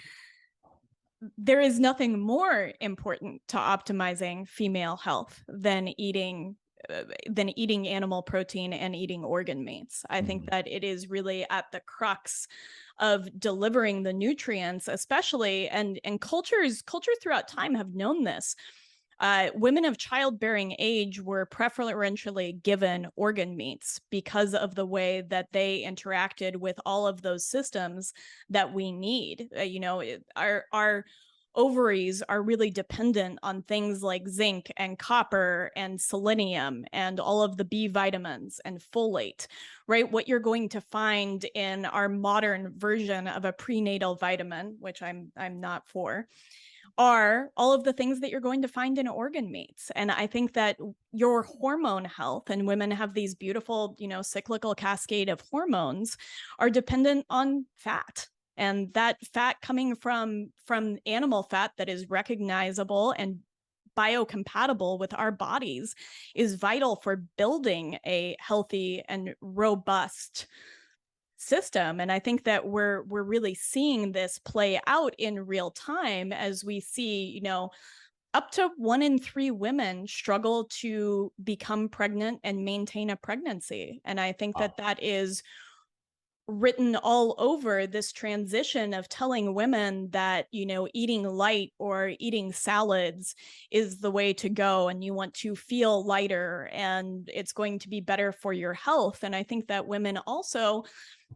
[SPEAKER 2] there is nothing more important to optimizing female health than eating animal protein and eating organ meats. I think that it is really at the crux of delivering the nutrients, especially, and cultures throughout time have known this. Women of childbearing age were preferentially given organ meats because of the way that they interacted with all of those systems that we need. Our ovaries are really dependent on things like zinc and copper and selenium and all of the B vitamins and folate, right? What you're going to find in our modern version of a prenatal vitamin, which I'm not for, are all of the things that you're going to find in organ meats. And I think that your hormone health, and women have these beautiful, cyclical cascade of hormones, are dependent on fat. And that fat coming from animal fat that is recognizable and biocompatible with our bodies is vital for building a healthy and robust system. And I think that we're really seeing this play out in real time as we see, up to 1 in 3 women struggle to become pregnant and maintain a pregnancy. And I think that is written all over this transition of telling women that, eating light or eating salads is the way to go, and you want to feel lighter and it's going to be better for your health. And I think that women also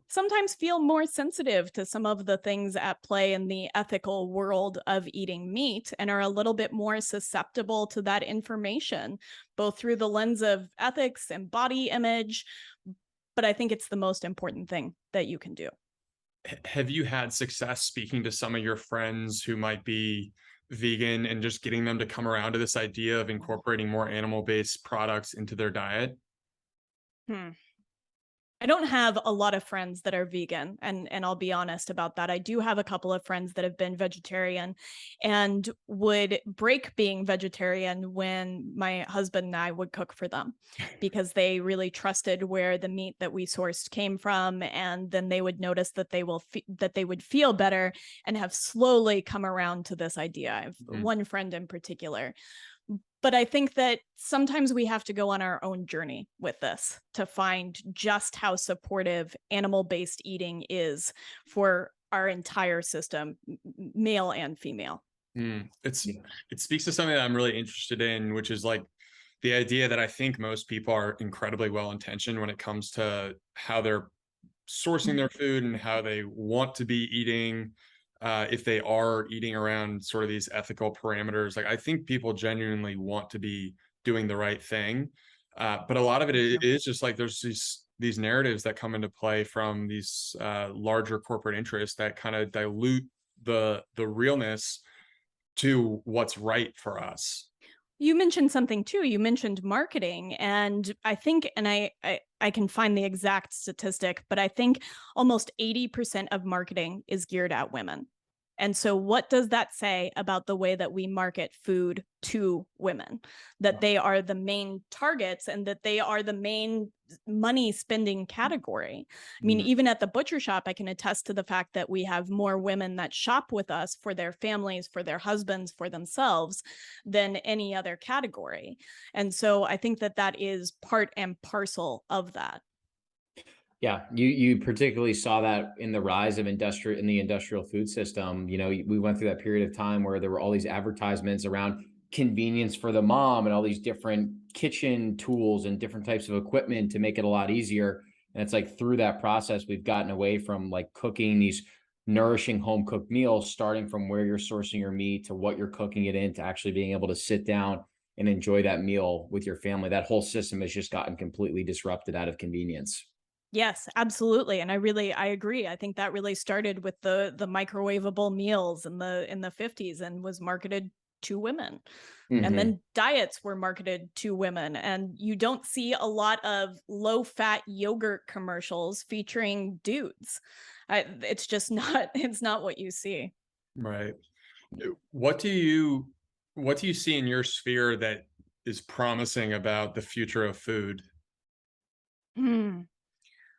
[SPEAKER 2] sometimes feel more sensitive to some of the things at play in the ethical world of eating meat and are a little bit more susceptible to that information, both through the lens of ethics and body image. But I think it's the most important thing that you can do.
[SPEAKER 1] Have you had success speaking to some of your friends who might be vegan and just getting them to come around to this idea of incorporating more animal-based products into their diet?
[SPEAKER 2] I don't have a lot of friends that are vegan, and I'll be honest about that. I do have a couple of friends that have been vegetarian and would break being vegetarian when my husband and I would cook for them because they really trusted where the meat that we sourced came from, and then they would notice that they would feel better and have slowly come around to this idea. I have one friend in particular. But I think that sometimes we have to go on our own journey with this to find just how supportive animal-based eating is for our entire system, male and female.
[SPEAKER 1] It speaks to something that I'm really interested in, which is like the idea that I think most people are incredibly well-intentioned when it comes to how they're sourcing their food and how they want to be eating. If they are eating around sort of these ethical parameters, like I think people genuinely want to be doing the right thing. But a lot of it is just like there's these narratives that come into play from these larger corporate interests that kind of dilute the realness to what's right for us.
[SPEAKER 2] You mentioned something too. You mentioned marketing, and I think, and I can find the exact statistic, but I think almost 80% of marketing is geared at women. And so what does that say about the way that we market food to women? That they are the main targets and that they are the main money spending category. I mean, even at the butcher shop, I can attest to the fact that we have more women that shop with us for their families, for their husbands, for themselves than any other category. And so I think that that is part and parcel of that.
[SPEAKER 3] Yeah, you particularly saw that in the rise of the industrial food system. You know, we went through that period of time where there were all these advertisements around convenience for the mom and all these different kitchen tools and different types of equipment to make it a lot easier. And it's like through that process, we've gotten away from like cooking these nourishing home cooked meals, starting from where you're sourcing your meat to what you're cooking it in, to actually being able to sit down and enjoy that meal with your family. That whole system has just gotten completely disrupted out of convenience.
[SPEAKER 2] Yes, absolutely. And I agree. I think that really started with the microwavable meals in the 50s and was marketed to women. And then diets were marketed to women. And you don't see a lot of low-fat yogurt commercials featuring dudes. It's just not, it's not what you see.
[SPEAKER 1] Right. What do you see in your sphere that is promising about the future of food?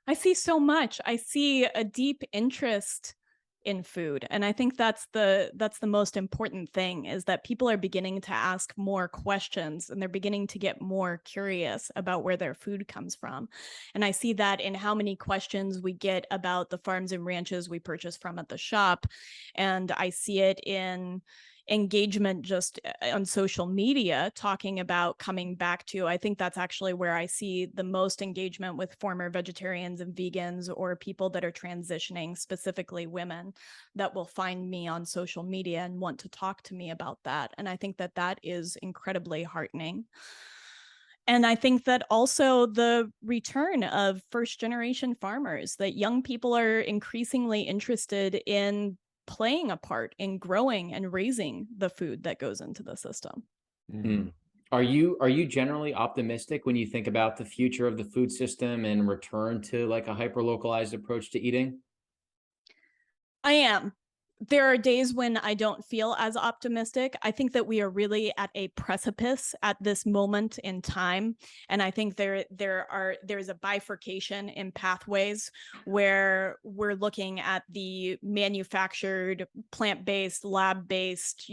[SPEAKER 2] I see so much. I see a deep interest in food. And I think that's the most important thing, is that people are beginning to ask more questions and they're beginning to get more curious about where their food comes from. And I see that in how many questions we get about the farms and ranches we purchase from at the shop. And I see it in engagement just on social media, talking about coming back to, I think that's actually where I see the most engagement with former vegetarians and vegans, or people that are transitioning, specifically women, that will find me on social media and want to talk to me about that. And I think that that is incredibly heartening. And I think that also the return of first generation farmers, that young people are increasingly interested in playing a part in growing and raising the food that goes into the system.
[SPEAKER 3] Are you generally optimistic when you think about the future of the food system and return to like a hyper localized approach to eating?
[SPEAKER 2] I am. There are days when I don't feel as optimistic. I think that we are really at a precipice at this moment in time. And I think there's a bifurcation in pathways where we're looking at the manufactured, plant-based, lab-based,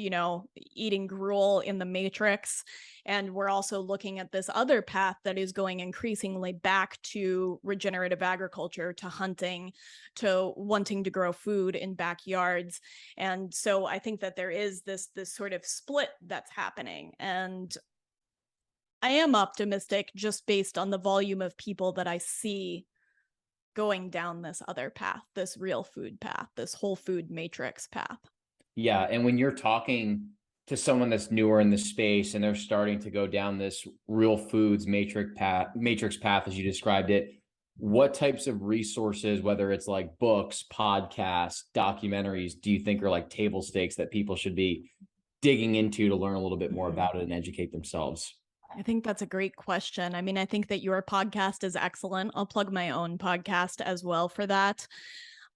[SPEAKER 2] eating gruel in the matrix. And we're also looking at this other path that is going increasingly back to regenerative agriculture, to hunting, to wanting to grow food in backyards. And so I think that there is this sort of split that's happening. And I am optimistic just based on the volume of people that I see going down this other path, this real food path, this whole food matrix path.
[SPEAKER 3] Yeah. And when you're talking to someone that's newer in the space and they're starting to go down this real foods matrix path, as you described it, what types of resources, whether it's like books, podcasts, documentaries, do you think are like table stakes that people should be digging into to learn a little bit more about it and educate themselves?
[SPEAKER 2] I think that's a great question. I mean, I think that your podcast is excellent. I'll plug my own podcast as well for that.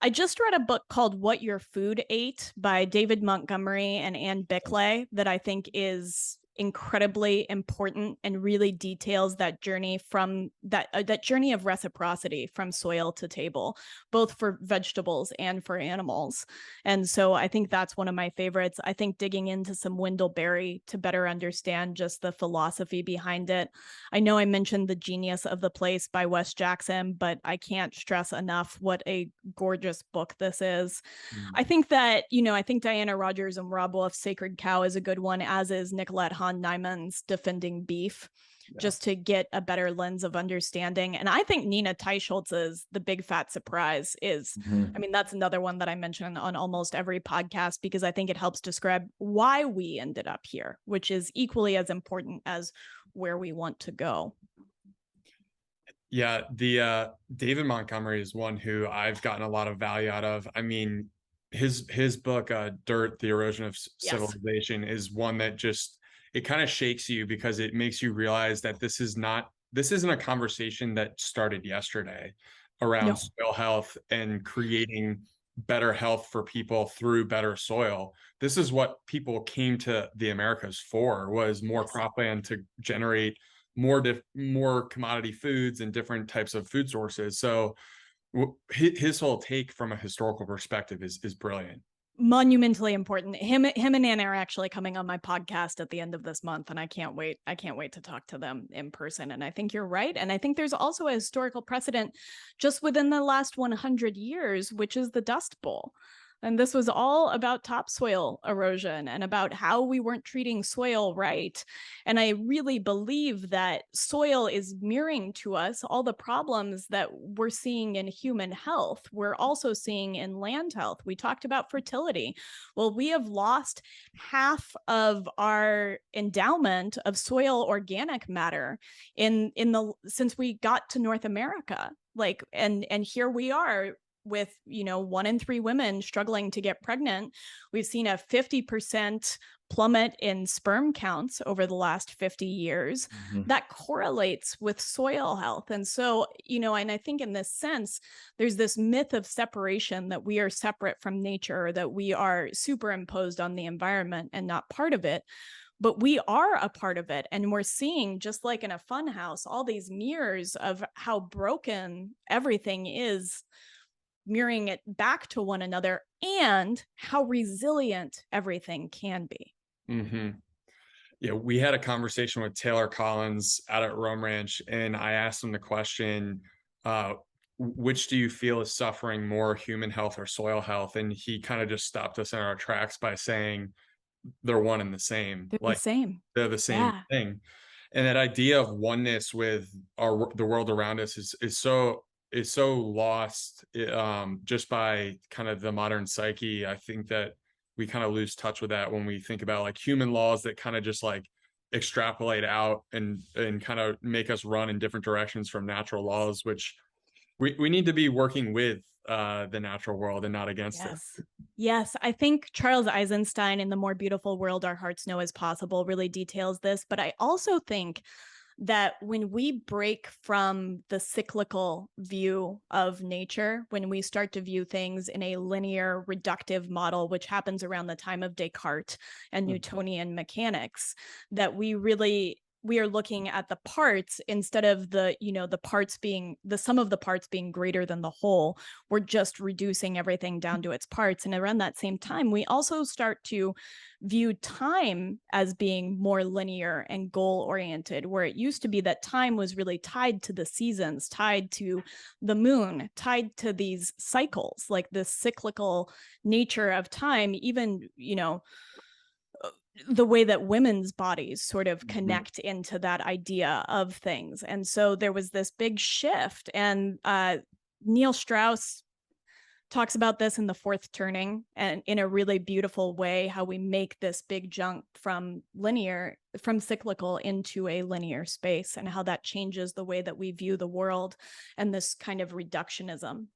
[SPEAKER 2] I just read a book called What Your Food Ate by David Montgomery and Ann Bickley that I think is incredibly important and really details that journey from that journey of reciprocity from soil to table, both for vegetables and for animals. And so I think that's one of my favorites. I think digging into some Wendell Berry to better understand just the philosophy behind it. I know I mentioned The Genius of the Place by Wes Jackson, but I can't stress enough what a gorgeous book this is. I think that, I think Diana Rogers and Rob Wolf's Sacred Cow is a good one, as is Nicolette Nyman's Defending Beef, just to get a better lens of understanding. And I think Nina Teicholz's The Big Fat Surprise is, I mean, that's another one that I mention on almost every podcast, because I think it helps describe why we ended up here, which is equally as important as where we want to go.
[SPEAKER 1] Yeah, the David Montgomery is one who I've gotten a lot of value out of. I mean, his book, Dirt, The Erosion of Civilization, is one that just it kind of shakes you because it makes you realize that this isn't a conversation that started yesterday around soil health and creating better health for people through better soil. This is what people came to the Americas for, was more cropland to generate more commodity foods and different types of food sources. So his whole take from a historical perspective is brilliant.
[SPEAKER 2] Monumentally important. Him and Anna are actually coming on my podcast at the end of this month, and I can't wait to talk to them in person. And I think you're right. And I think there's also a historical precedent just within the last 100 years, which is the Dust Bowl. And this was all about topsoil erosion and about how we weren't treating soil right. And I really believe that soil is mirroring to us all the problems that we're seeing in human health. We're also seeing in land health. We talked about fertility. Well, we have lost half of our endowment of soil organic matter since we got to North America. And here we are with 1 in 3 women struggling to get pregnant. We've seen a 50% plummet in sperm counts over the last 50 years. That correlates with soil health. And so, and I think in this sense, there's this myth of separation, that we are separate from nature, that we are superimposed on the environment and not part of it. But we are a part of it. And we're seeing, just like in a fun house, all these mirrors of how broken everything is, mirroring it back to one another, and how resilient everything can be.
[SPEAKER 1] Yeah, we had a conversation with Taylor Collins out at Rome Ranch, and I asked him the question, which do you feel is suffering more, human health or soil health? And he kind of just stopped us in our tracks by saying they're one and the same.
[SPEAKER 2] They're the same.
[SPEAKER 1] They're the same thing. And that idea of oneness with the world around us is so lost just by kind of the modern psyche. I think that we kind of lose touch with that when we think about like human laws that kind of just like extrapolate out and kind of make us run in different directions from natural laws, which we need to be working with the natural world and not against it.
[SPEAKER 2] Yes, I think Charles Eisenstein in The More Beautiful World Our Hearts Know Is Possible really details this. But I also think that when we break from the cyclical view of nature, when we start to view things in a linear reductive model, which happens around the time of Descartes and Newtonian mechanics, that we are looking at the parts instead of the sum of the parts being greater than the whole. We're just reducing everything down to its parts. And around that same time, we also start to view time as being more linear and goal-oriented, where it used to be that time was really tied to the seasons, tied to the moon, tied to these cycles, like the cyclical nature of time, even, the way that women's bodies sort of connect into that idea of things. And so there was this big shift. And Neil Strauss talks about this in The Fourth Turning, and in a really beautiful way, how we make this big jump from cyclical into a linear space, and how that changes the way that we view the world and this kind of reductionism.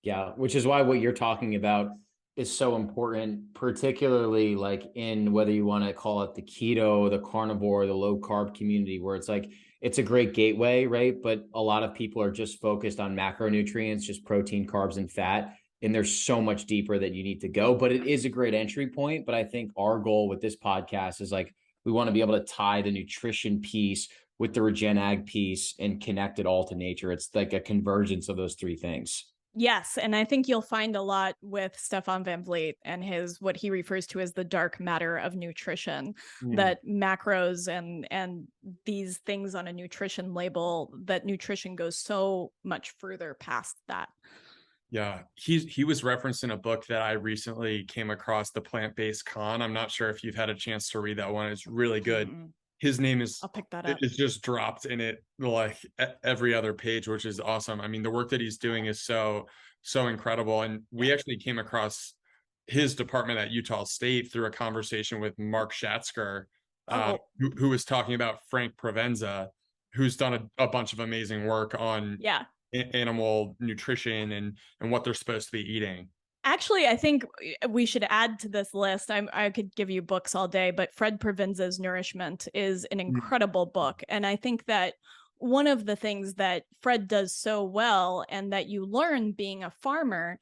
[SPEAKER 3] Yeah, which is why what you're talking about is so important, particularly like in whether you want to call it the keto, the carnivore, the low carb community, where it's like, it's a great gateway, right? But a lot of people are just focused on macronutrients, just protein, carbs, and fat. And there's so much deeper that you need to go, but it is a great entry point. But I think our goal with this podcast is like, we want to be able to tie the nutrition piece with the regen ag piece and connect it all to nature. It's like a convergence of those three things.
[SPEAKER 2] Yes. And I think you'll find a lot with Stefan Van Vliet and what he refers to as the dark matter of nutrition, that macros and these things on a nutrition label, that nutrition goes so much further past that.
[SPEAKER 1] Yeah, he was referenced in a book that I recently came across, The Plant-Based Con. I'm not sure if you've had a chance to read that one. It's really good. His name is,
[SPEAKER 2] I'll pick that up.
[SPEAKER 1] It's just dropped in it like every other page, which is awesome. I mean, the work that he's doing is so incredible. And we actually came across his department at Utah State through a conversation with Mark Schatzker, who was talking about Frank Provenza, who's done a bunch of amazing work on animal nutrition and what they're supposed to be eating.
[SPEAKER 2] Actually, I think we should add to this list. I could give you books all day, but Fred Provenza's Nourishment is an incredible book. And I think that one of the things that Fred does so well and that you learn being a farmer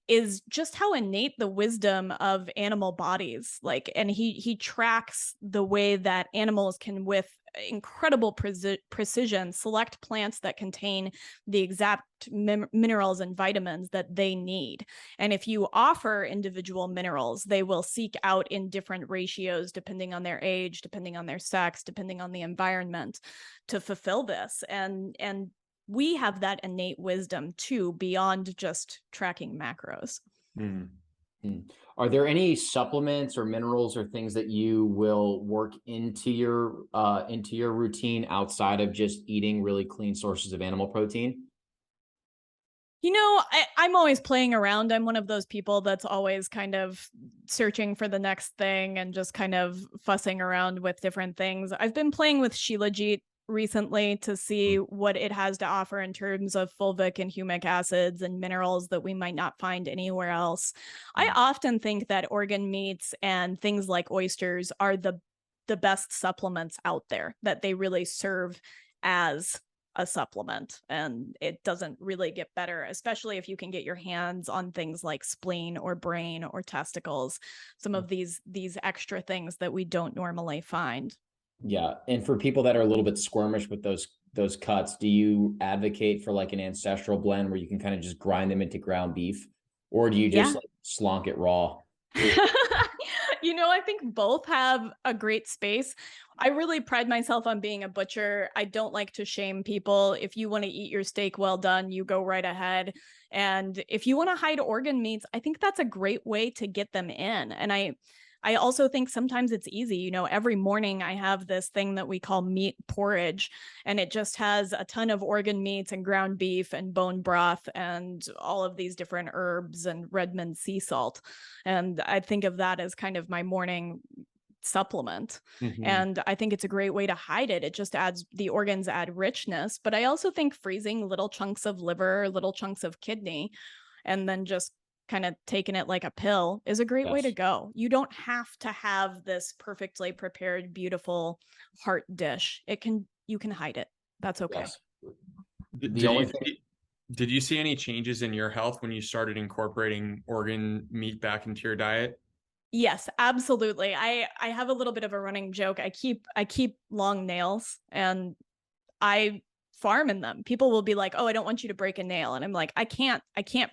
[SPEAKER 2] is just how innate the wisdom of animal bodies. Like, and he tracks the way that animals can, with incredible precision, select plants that contain the exact minerals and vitamins that they need. And if you offer individual minerals, they will seek out in different ratios depending on their age, depending on their sex, depending on the environment, to fulfill this. And we have that innate wisdom too, beyond just tracking macros.
[SPEAKER 3] Are there any supplements or minerals or things that you will work into your routine outside of just eating really clean sources of animal protein?
[SPEAKER 2] You know, I'm always playing around. I'm one of those people that's always kind of searching for the next thing and just kind of fussing around with different things. I've been playing with Shilajit recently to see what it has to offer in terms of fulvic and humic acids and minerals that we might not find anywhere else. I often think that organ meats and things like oysters are the best supplements out there, that they really serve as a supplement, and it doesn't really get better, especially if you can get your hands on things like spleen or brain or testicles, some of these extra things that we don't normally find.
[SPEAKER 3] Yeah. And for people that are a little bit squirmish with those cuts, do you advocate for like an ancestral blend where you can kind of just grind them into ground beef, or do you just like slonk it raw?
[SPEAKER 2] You know, I think both have a great space. I really pride myself on being a butcher. I don't like to shame people. If you want to eat your steak well done, you go right ahead. And if you want to hide organ meats, I think that's a great way to get them in. And I also think sometimes it's easy. You know, every morning I have this thing that we call meat porridge, and it just has a ton of organ meats and ground beef and bone broth and all of these different herbs and Redmond sea salt. And I think of that as kind of my morning supplement. And I think it's a great way to hide it. It just adds, the organs add richness, but I also think freezing little chunks of liver, little chunks of kidney, and then just kind of taking it like a pill is a great way to go. You don't have to have this perfectly prepared, beautiful heart dish. You can hide it. That's okay.
[SPEAKER 1] Did you see any changes in your health when you started incorporating organ meat back into your diet?
[SPEAKER 2] Yes, absolutely. I have a little bit of a running joke. I keep long nails, and I farm in them. People will be like, "Oh, I don't want you to break a nail." And I'm like, I can't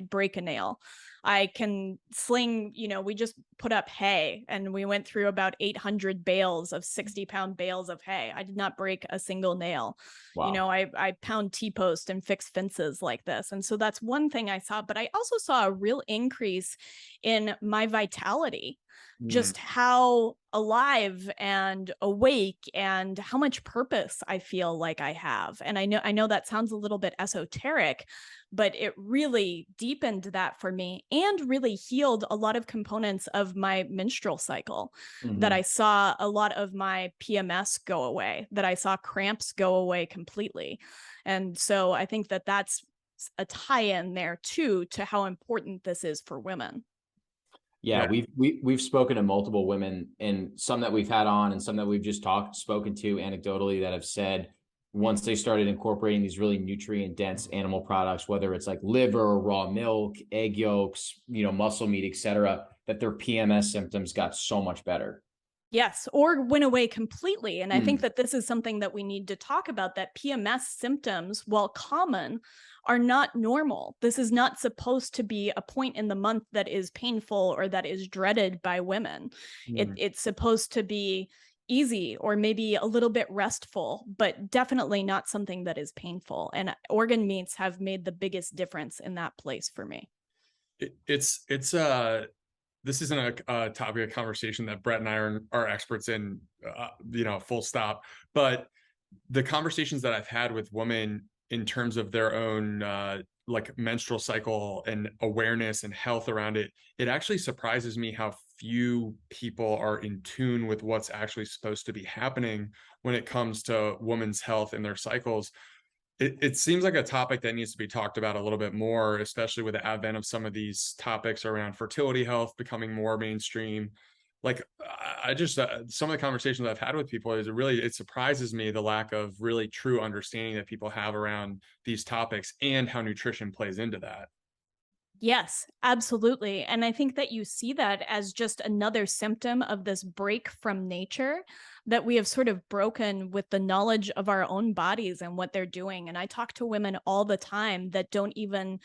[SPEAKER 2] break a nail. I can sling, you know, we just put up hay, and we went through about 800 bales of 60-pound bales of hay. I did not break a single nail. Wow. You know, I pound T-post and fix fences like this. And so that's one thing I saw, but I also saw a real increase in my vitality, just how alive and awake and how much purpose I feel like I have. And I know that sounds a little bit esoteric, but it really deepened that for me and really healed a lot of components of my menstrual cycle, that I saw a lot of my PMS go away, that I saw cramps go away completely. And so I think that that's a tie-in there too, to how important this is for women.
[SPEAKER 3] Yeah, we've spoken to multiple women, and some that we've had on and some that we've just spoken to anecdotally, that have said once they started incorporating these really nutrient dense animal products, whether it's like liver, raw milk, egg yolks, you know, muscle meat, etc., that their PMS symptoms got so much better.
[SPEAKER 2] Yes, or went away completely. And I think that this is something that we need to talk about, that PMS symptoms, while common, are not normal. This is not supposed to be a point in the month that is painful or that is dreaded by women. It's supposed to be easy or maybe a little bit restful, but definitely not something that is painful. And organ meats have made the biggest difference in that place for me.
[SPEAKER 1] This isn't a topic of conversation that Brett and I are experts in, you know, full stop. But the conversations that I've had with women in terms of their own like menstrual cycle and awareness and health around it, it actually surprises me how few people are in tune with what's actually supposed to be happening when it comes to women's health and their cycles. It seems like a topic that needs to be talked about a little bit more, especially with the advent of some of these topics around fertility health becoming more mainstream. Like I just some of the conversations I've had with people is it surprises me the lack of really true understanding that people have around these topics and how nutrition plays into that.
[SPEAKER 2] Yes, absolutely. And I think that you see that as just another symptom of this break from nature that we have sort of broken with the knowledge of our own bodies and what they're doing. And I talk to women all the time that don't even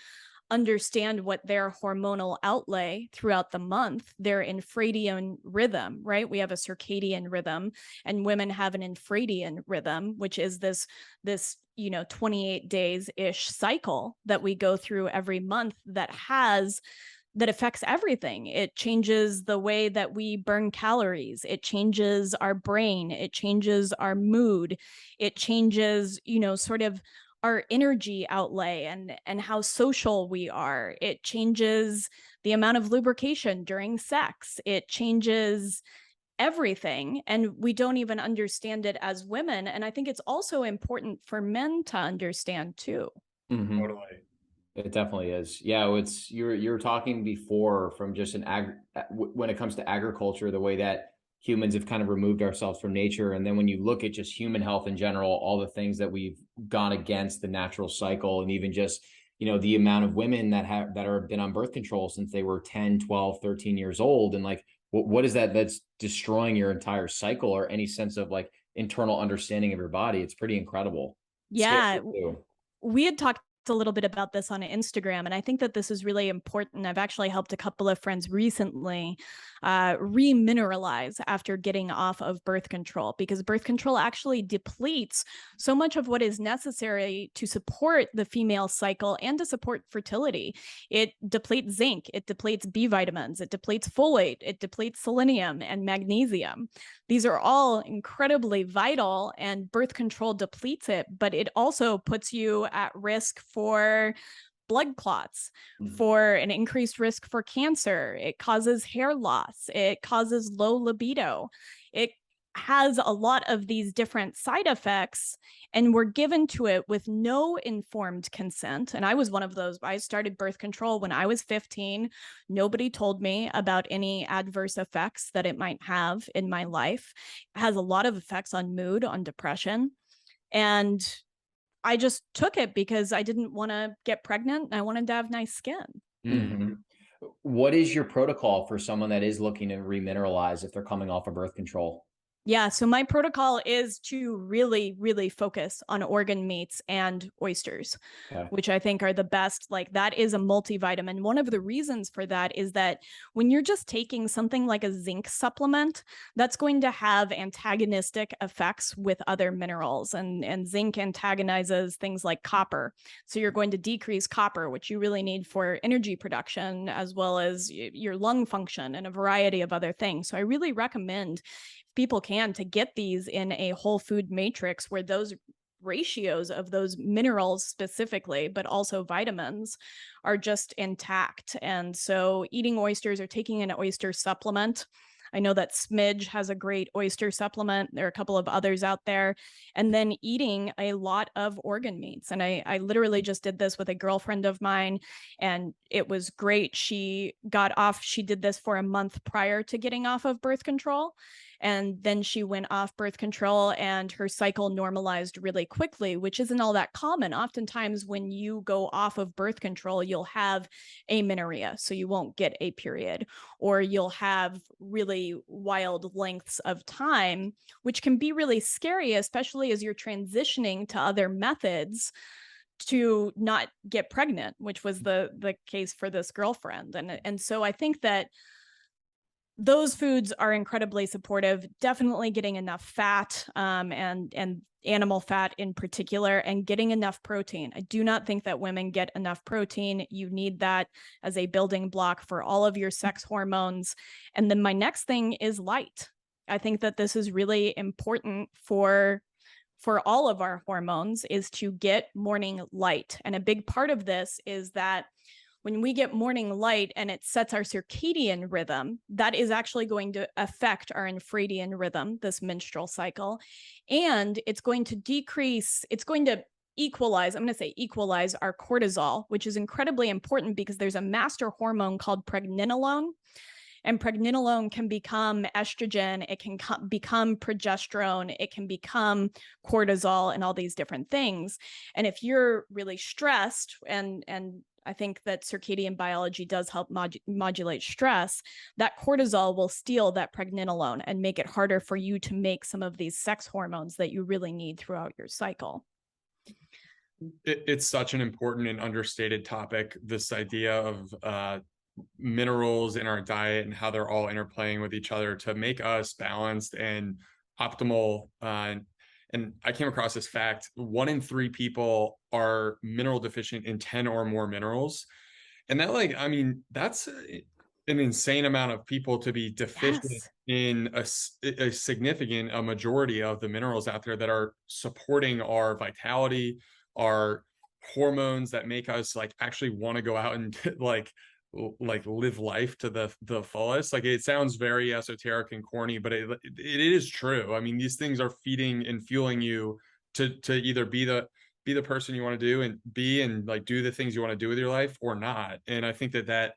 [SPEAKER 2] understand what their hormonal outlay throughout the month, their infradian rhythm, right? We have a circadian rhythm and women have an infradian rhythm, which is this 28 days ish cycle that we go through every month that affects everything. It changes the way that we burn calories. It changes our brain. It changes our mood. It changes, sort of our energy outlay and how social we are. It changes the amount of lubrication during sex. It changes everything. And we don't even understand it as women. And I think it's also important for men to understand too.
[SPEAKER 3] Mm-hmm.
[SPEAKER 1] Totally.
[SPEAKER 3] It definitely is. Yeah, it's you're talking before from just when it comes to agriculture, the way that humans have kind of removed ourselves from nature. And then when you look at just human health in general, all the things that we've gone against the natural cycle, and even just, the amount of women that have been on birth control since they were 10, 12, 13 years old. And like, what is that that's destroying your entire cycle or any sense of like internal understanding of your body? It's pretty incredible.
[SPEAKER 2] Yeah. We had talked a little bit about this on Instagram, and I think that this is really important. I've actually helped a couple of friends recently remineralize after getting off of birth control, because birth control actually depletes so much of what is necessary to support the female cycle and to support fertility. It depletes zinc, it depletes B vitamins, it depletes folate, it depletes selenium and magnesium. These are all incredibly vital, and birth control depletes it, but it also puts you at risk for blood clots, for an increased risk for cancer. It causes hair loss. It causes low libido. It has a lot of these different side effects, and we're given to it with no informed consent. And I was one of those. I started birth control when I was 15. Nobody told me about any adverse effects that it might have in my life. It has a lot of effects on mood, on depression. And I just took it because I didn't want to get pregnant and I wanted to have nice skin.
[SPEAKER 3] Mm-hmm. What is your protocol for someone that is looking to remineralize if they're coming off of birth control?
[SPEAKER 2] Yeah, so my protocol is to really, really focus on organ meats and oysters, which I think are the best. Like, that is a multivitamin. One of the reasons for that is that when you're just taking something like a zinc supplement, that's going to have antagonistic effects with other minerals, and zinc antagonizes things like copper. So you're going to decrease copper, which you really need for energy production, as well as your lung function and a variety of other things. So I really recommend people can to get these in a whole food matrix where those ratios of those minerals specifically, but also vitamins, are just intact. And so eating oysters or taking an oyster supplement, I know that Smidge has a great oyster supplement. There are a couple of others out there. And then eating a lot of organ meats. And I literally just did this with a girlfriend of mine, and it was great. She did this for a month prior to getting off of birth control. And then she went off birth control and her cycle normalized really quickly, which isn't all that common. Oftentimes when you go off of birth control, you'll have amenorrhea, so you won't get a period, or you'll have really wild lengths of time, which can be really scary, especially as you're transitioning to other methods to not get pregnant, which was the case for this girlfriend. And so I think that those foods are incredibly supportive. Definitely getting enough fat, and animal fat in particular, and getting enough protein. I do not think that women get enough protein. You need that as a building block for all of your sex hormones. And then my next thing is light. I think that this is really important for all of our hormones, is to get morning light. And a big part of this is that when we get morning light and it sets our circadian rhythm, that is actually going to affect our infradian rhythm, this menstrual cycle. And it's going to equalize our cortisol, which is incredibly important because there's a master hormone called pregnenolone. And pregnenolone can become estrogen, it can become progesterone, it can become cortisol and all these different things. And if you're really stressed, and I think that circadian biology does help modulate stress, that cortisol will steal that pregnenolone and make it harder for you to make some of these sex hormones that you really need throughout your cycle.
[SPEAKER 1] It's such an important and understated topic, this idea of minerals in our diet and how they're all interplaying with each other to make us balanced and optimal. And I came across this fact: 1 in 3 people are mineral deficient in 10 or more minerals. And that, like, I mean, that's an insane amount of people to be deficient in a significant majority of the minerals out there that are supporting our vitality, our hormones that make us like actually want to go out and like live life to the fullest. Like, it sounds very esoteric and corny, but it is true. I mean, these things are feeding and fueling you to either be the person you want to do and like do the things you want to do with your life or not. And I think that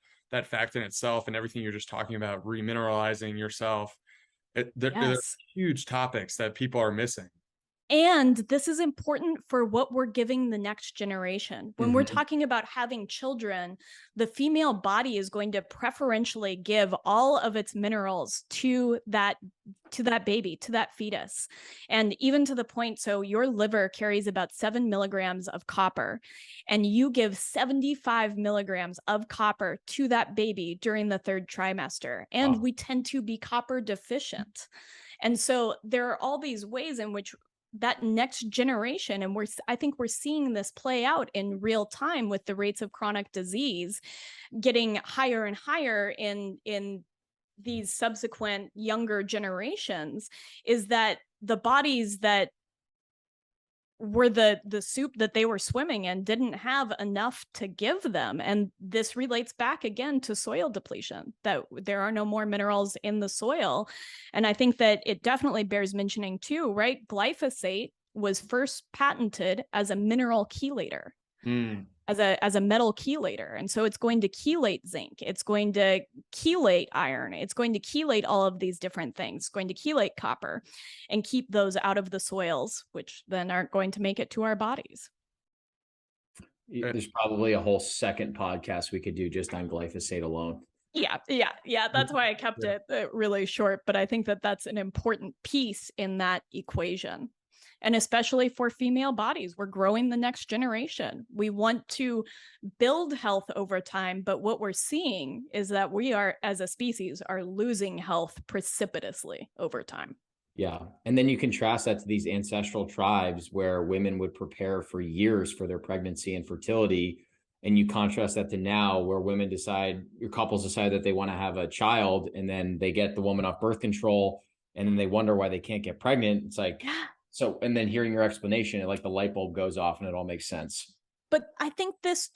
[SPEAKER 1] fact in itself and everything you're just talking about, remineralizing yourself, they're huge topics that people are missing.
[SPEAKER 2] And this is important for what we're giving the next generation. When we're talking about having children, the female body is going to preferentially give all of its minerals to that baby, to that fetus. And even to the point, so your liver carries about 7 milligrams of copper, and you give 75 milligrams of copper to that baby during the 3rd trimester. And we tend to be copper deficient. And so there are all these ways in which that next generation, and I think we're seeing this play out in real time with the rates of chronic disease getting higher and higher in these subsequent younger generations, is that the bodies that were the soup that they were swimming in didn't have enough to give them. And this relates back again to soil depletion, that there are no more minerals in the soil. And I think that it definitely bears mentioning too, right? Glyphosate was first patented as a mineral chelator. As a metal chelator. And so it's going to chelate zinc, it's going to chelate iron, it's going to chelate all of these different things, it's going to chelate copper and keep those out of the soils, which then aren't going to make it to our bodies.
[SPEAKER 3] There's probably a whole second podcast we could do just on glyphosate alone.
[SPEAKER 2] Yeah. That's why I kept it really short, but I think that that's an important piece in that equation. And especially for female bodies, we're growing the next generation. We want to build health over time, but what we're seeing is that we are, as a species, are losing health precipitously over time.
[SPEAKER 3] Yeah. And then you contrast that to these ancestral tribes where women would prepare for years for their pregnancy and fertility. And you contrast that to now where your couples decide that they want to have a child, and then they get the woman off birth control, and then they wonder why they can't get pregnant. It's like, so, and then hearing your explanation, like the light bulb goes off and it all makes sense.
[SPEAKER 2] But I think this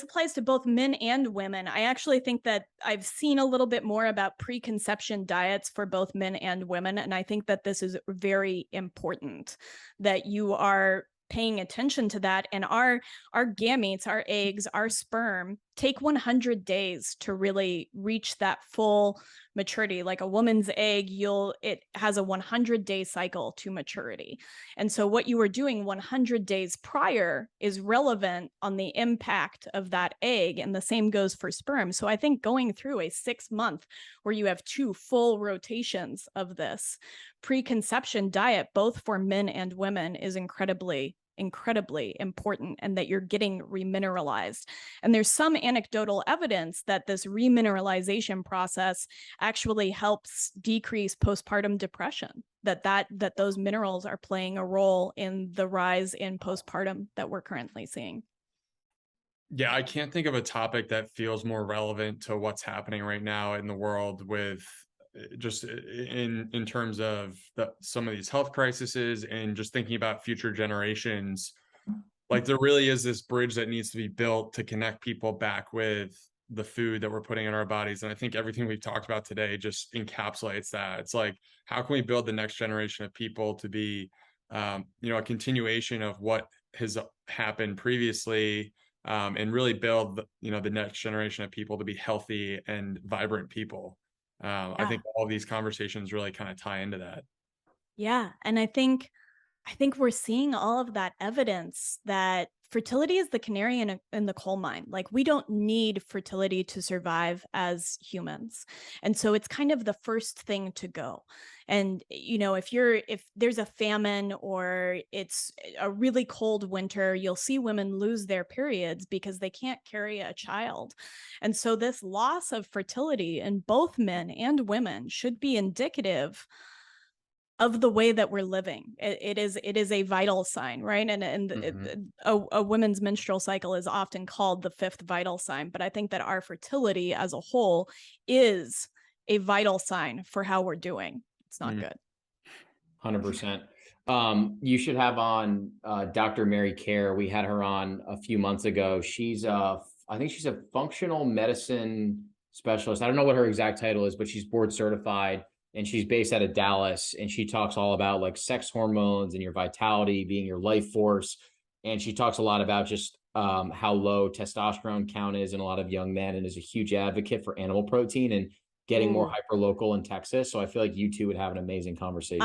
[SPEAKER 2] applies to both men and women. I actually think that I've seen a little bit more about preconception diets for both men and women. And I think that this is very important, that you are paying attention to that. And our gametes, our eggs, our sperm take 100 days to really reach that full maturity. Like a woman's egg, it has a 100-day cycle to maturity. And so what you were doing 100 days prior is relevant on the impact of that egg. And the same goes for sperm. So I think going through a 6-month where you have 2 full rotations of this preconception diet, both for men and women, is incredibly important, and that you're getting remineralized. And there's some anecdotal evidence that this remineralization process actually helps decrease postpartum depression, that those minerals are playing a role in the rise in postpartum that we're currently seeing.
[SPEAKER 1] Yeah, I can't think of a topic that feels more relevant to what's happening right now in the world, with just in terms of some of these health crises and just thinking about future generations. Like, there really is this bridge that needs to be built to connect people back with the food that we're putting in our bodies. And I think everything we've talked about today just encapsulates that. It's like, how can we build the next generation of people to be, a continuation of what has happened previously, and really build the next generation of people to be healthy and vibrant people. I think all these conversations really kind of tie into that.
[SPEAKER 2] Yeah. And I think we're seeing all of that evidence that fertility is the canary in the coal mine. Like, we don't need fertility to survive as humans. And so it's kind of the first thing to go. And, if there's a famine or it's a really cold winter, you'll see women lose their periods because they can't carry a child. And so this loss of fertility in both men and women should be indicative of the way that we're living. It is a vital sign, right? And a woman's menstrual cycle is often called the fifth vital sign, but I think that our fertility as a whole is a vital sign for how we're doing. It's not good.
[SPEAKER 3] 100%. You should have on Dr. Mary Kerr. We had her on a few months ago. I think she's a functional medicine specialist. I don't know what her exact title is, but she's board certified. And she's based out of Dallas, and she talks all about like sex hormones and your vitality being your life force. And she talks a lot about just how low testosterone count is in a lot of young men, and is a huge advocate for animal protein and getting more hyper-local in Texas. So I feel like you two would have an amazing conversation.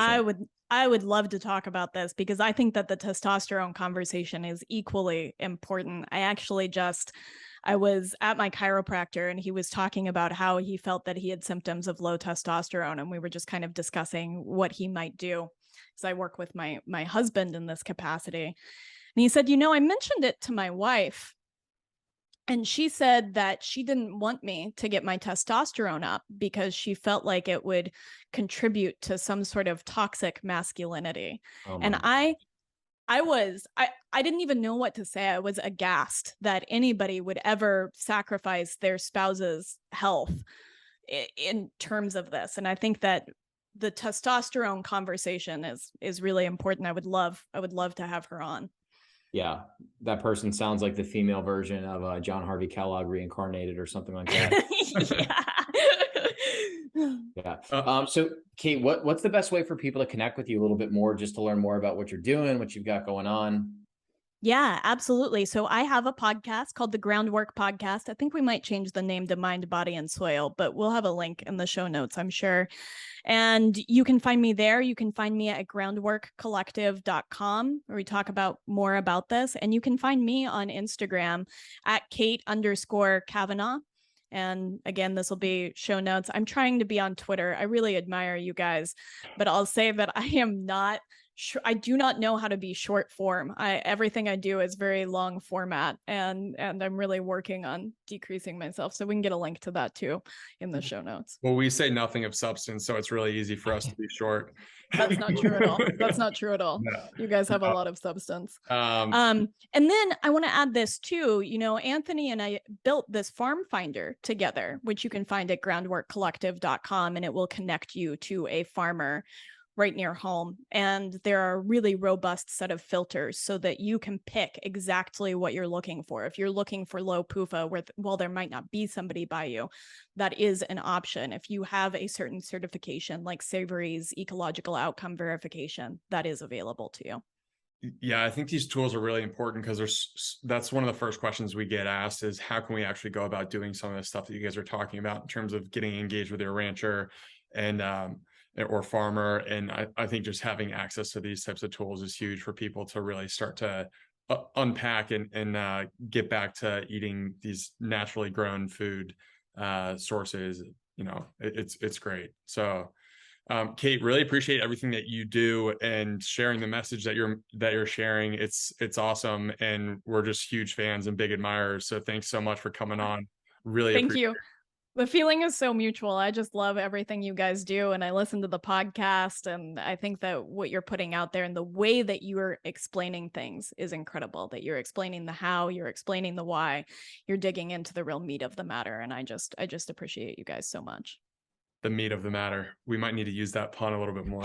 [SPEAKER 2] I would love to talk about this, because I think that the testosterone conversation is equally important. I was at my chiropractor, and he was talking about how he felt that he had symptoms of low testosterone, and we were just kind of discussing what he might do, because I work with my husband in this capacity. And he said, I mentioned it to my wife, and she said that she didn't want me to get my testosterone up because she felt like it would contribute to some sort of toxic masculinity. And I didn't even know what to say. I was aghast that anybody would ever sacrifice their spouse's health in terms of this. And I think that the testosterone conversation is really important. I would love to have her on.
[SPEAKER 3] Yeah, that person sounds like the female version of John Harvey Kellogg reincarnated or something like that. Yeah. So Kate, what's the best way for people to connect with you a little bit more, just to learn more about what you're doing, what you've got going on?
[SPEAKER 2] Yeah, absolutely. So I have a podcast called the Groundwork Podcast. I think we might change the name to Mind, Body, and Soil, but we'll have a link in the show notes, I'm sure. And you can find me there. You can find me at groundworkcollective.com, where we talk about more about this. And you can find me on Instagram at Kate_Kavanaugh. And again, this will be show notes. I'm trying to be on Twitter. I really admire you guys, but I'll say that I do not know how to be short form. Everything I do is very long format, and I'm really working on decreasing myself. So we can get a link to that too in the show notes.
[SPEAKER 1] Well, we say nothing of substance, so it's really easy for us to be short.
[SPEAKER 2] That's not true at all. That's not true at all. No. You guys have a lot of substance. And then I want to add this too. Anthony and I built this farm finder together, which you can find at groundworkcollective.com, and it will connect you to a farmer right near home. And there are a really robust set of filters so that you can pick exactly what you're looking for. If you're looking for low-PUFA, while there might not be somebody by you, that is an option. If you have a certain certification like Savory's ecological outcome verification, that is available to you.
[SPEAKER 1] Yeah, I think these tools are really important, because that's one of the first questions we get asked is, how can we actually go about doing some of the stuff that you guys are talking about in terms of getting engaged with your rancher and or farmer. And I think just having access to these types of tools is huge for people to really start to unpack and get back to eating these naturally grown food sources. It's great. So Kate, really appreciate everything that you do and sharing the message that you're sharing. It's awesome, and we're just huge fans and big admirers. So thanks so much for coming on. Really
[SPEAKER 2] thank you. The feeling is so mutual. I just love everything you guys do. And I listen to the podcast, and I think that what you're putting out there and the way that you're explaining things is incredible, that you're explaining the how, you're explaining the why, you're digging into the real meat of the matter. And I just appreciate you guys so much.
[SPEAKER 1] The meat of the matter. We might need to use that pun a little bit more.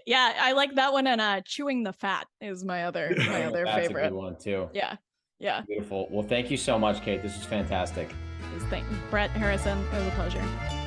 [SPEAKER 2] Yeah, I like that one. And chewing the fat is my other favorite.
[SPEAKER 3] That's a good one too.
[SPEAKER 2] Yeah.
[SPEAKER 3] Beautiful. Well, thank you so much, Kate. This is fantastic.
[SPEAKER 2] Brett Harrison, it was a pleasure.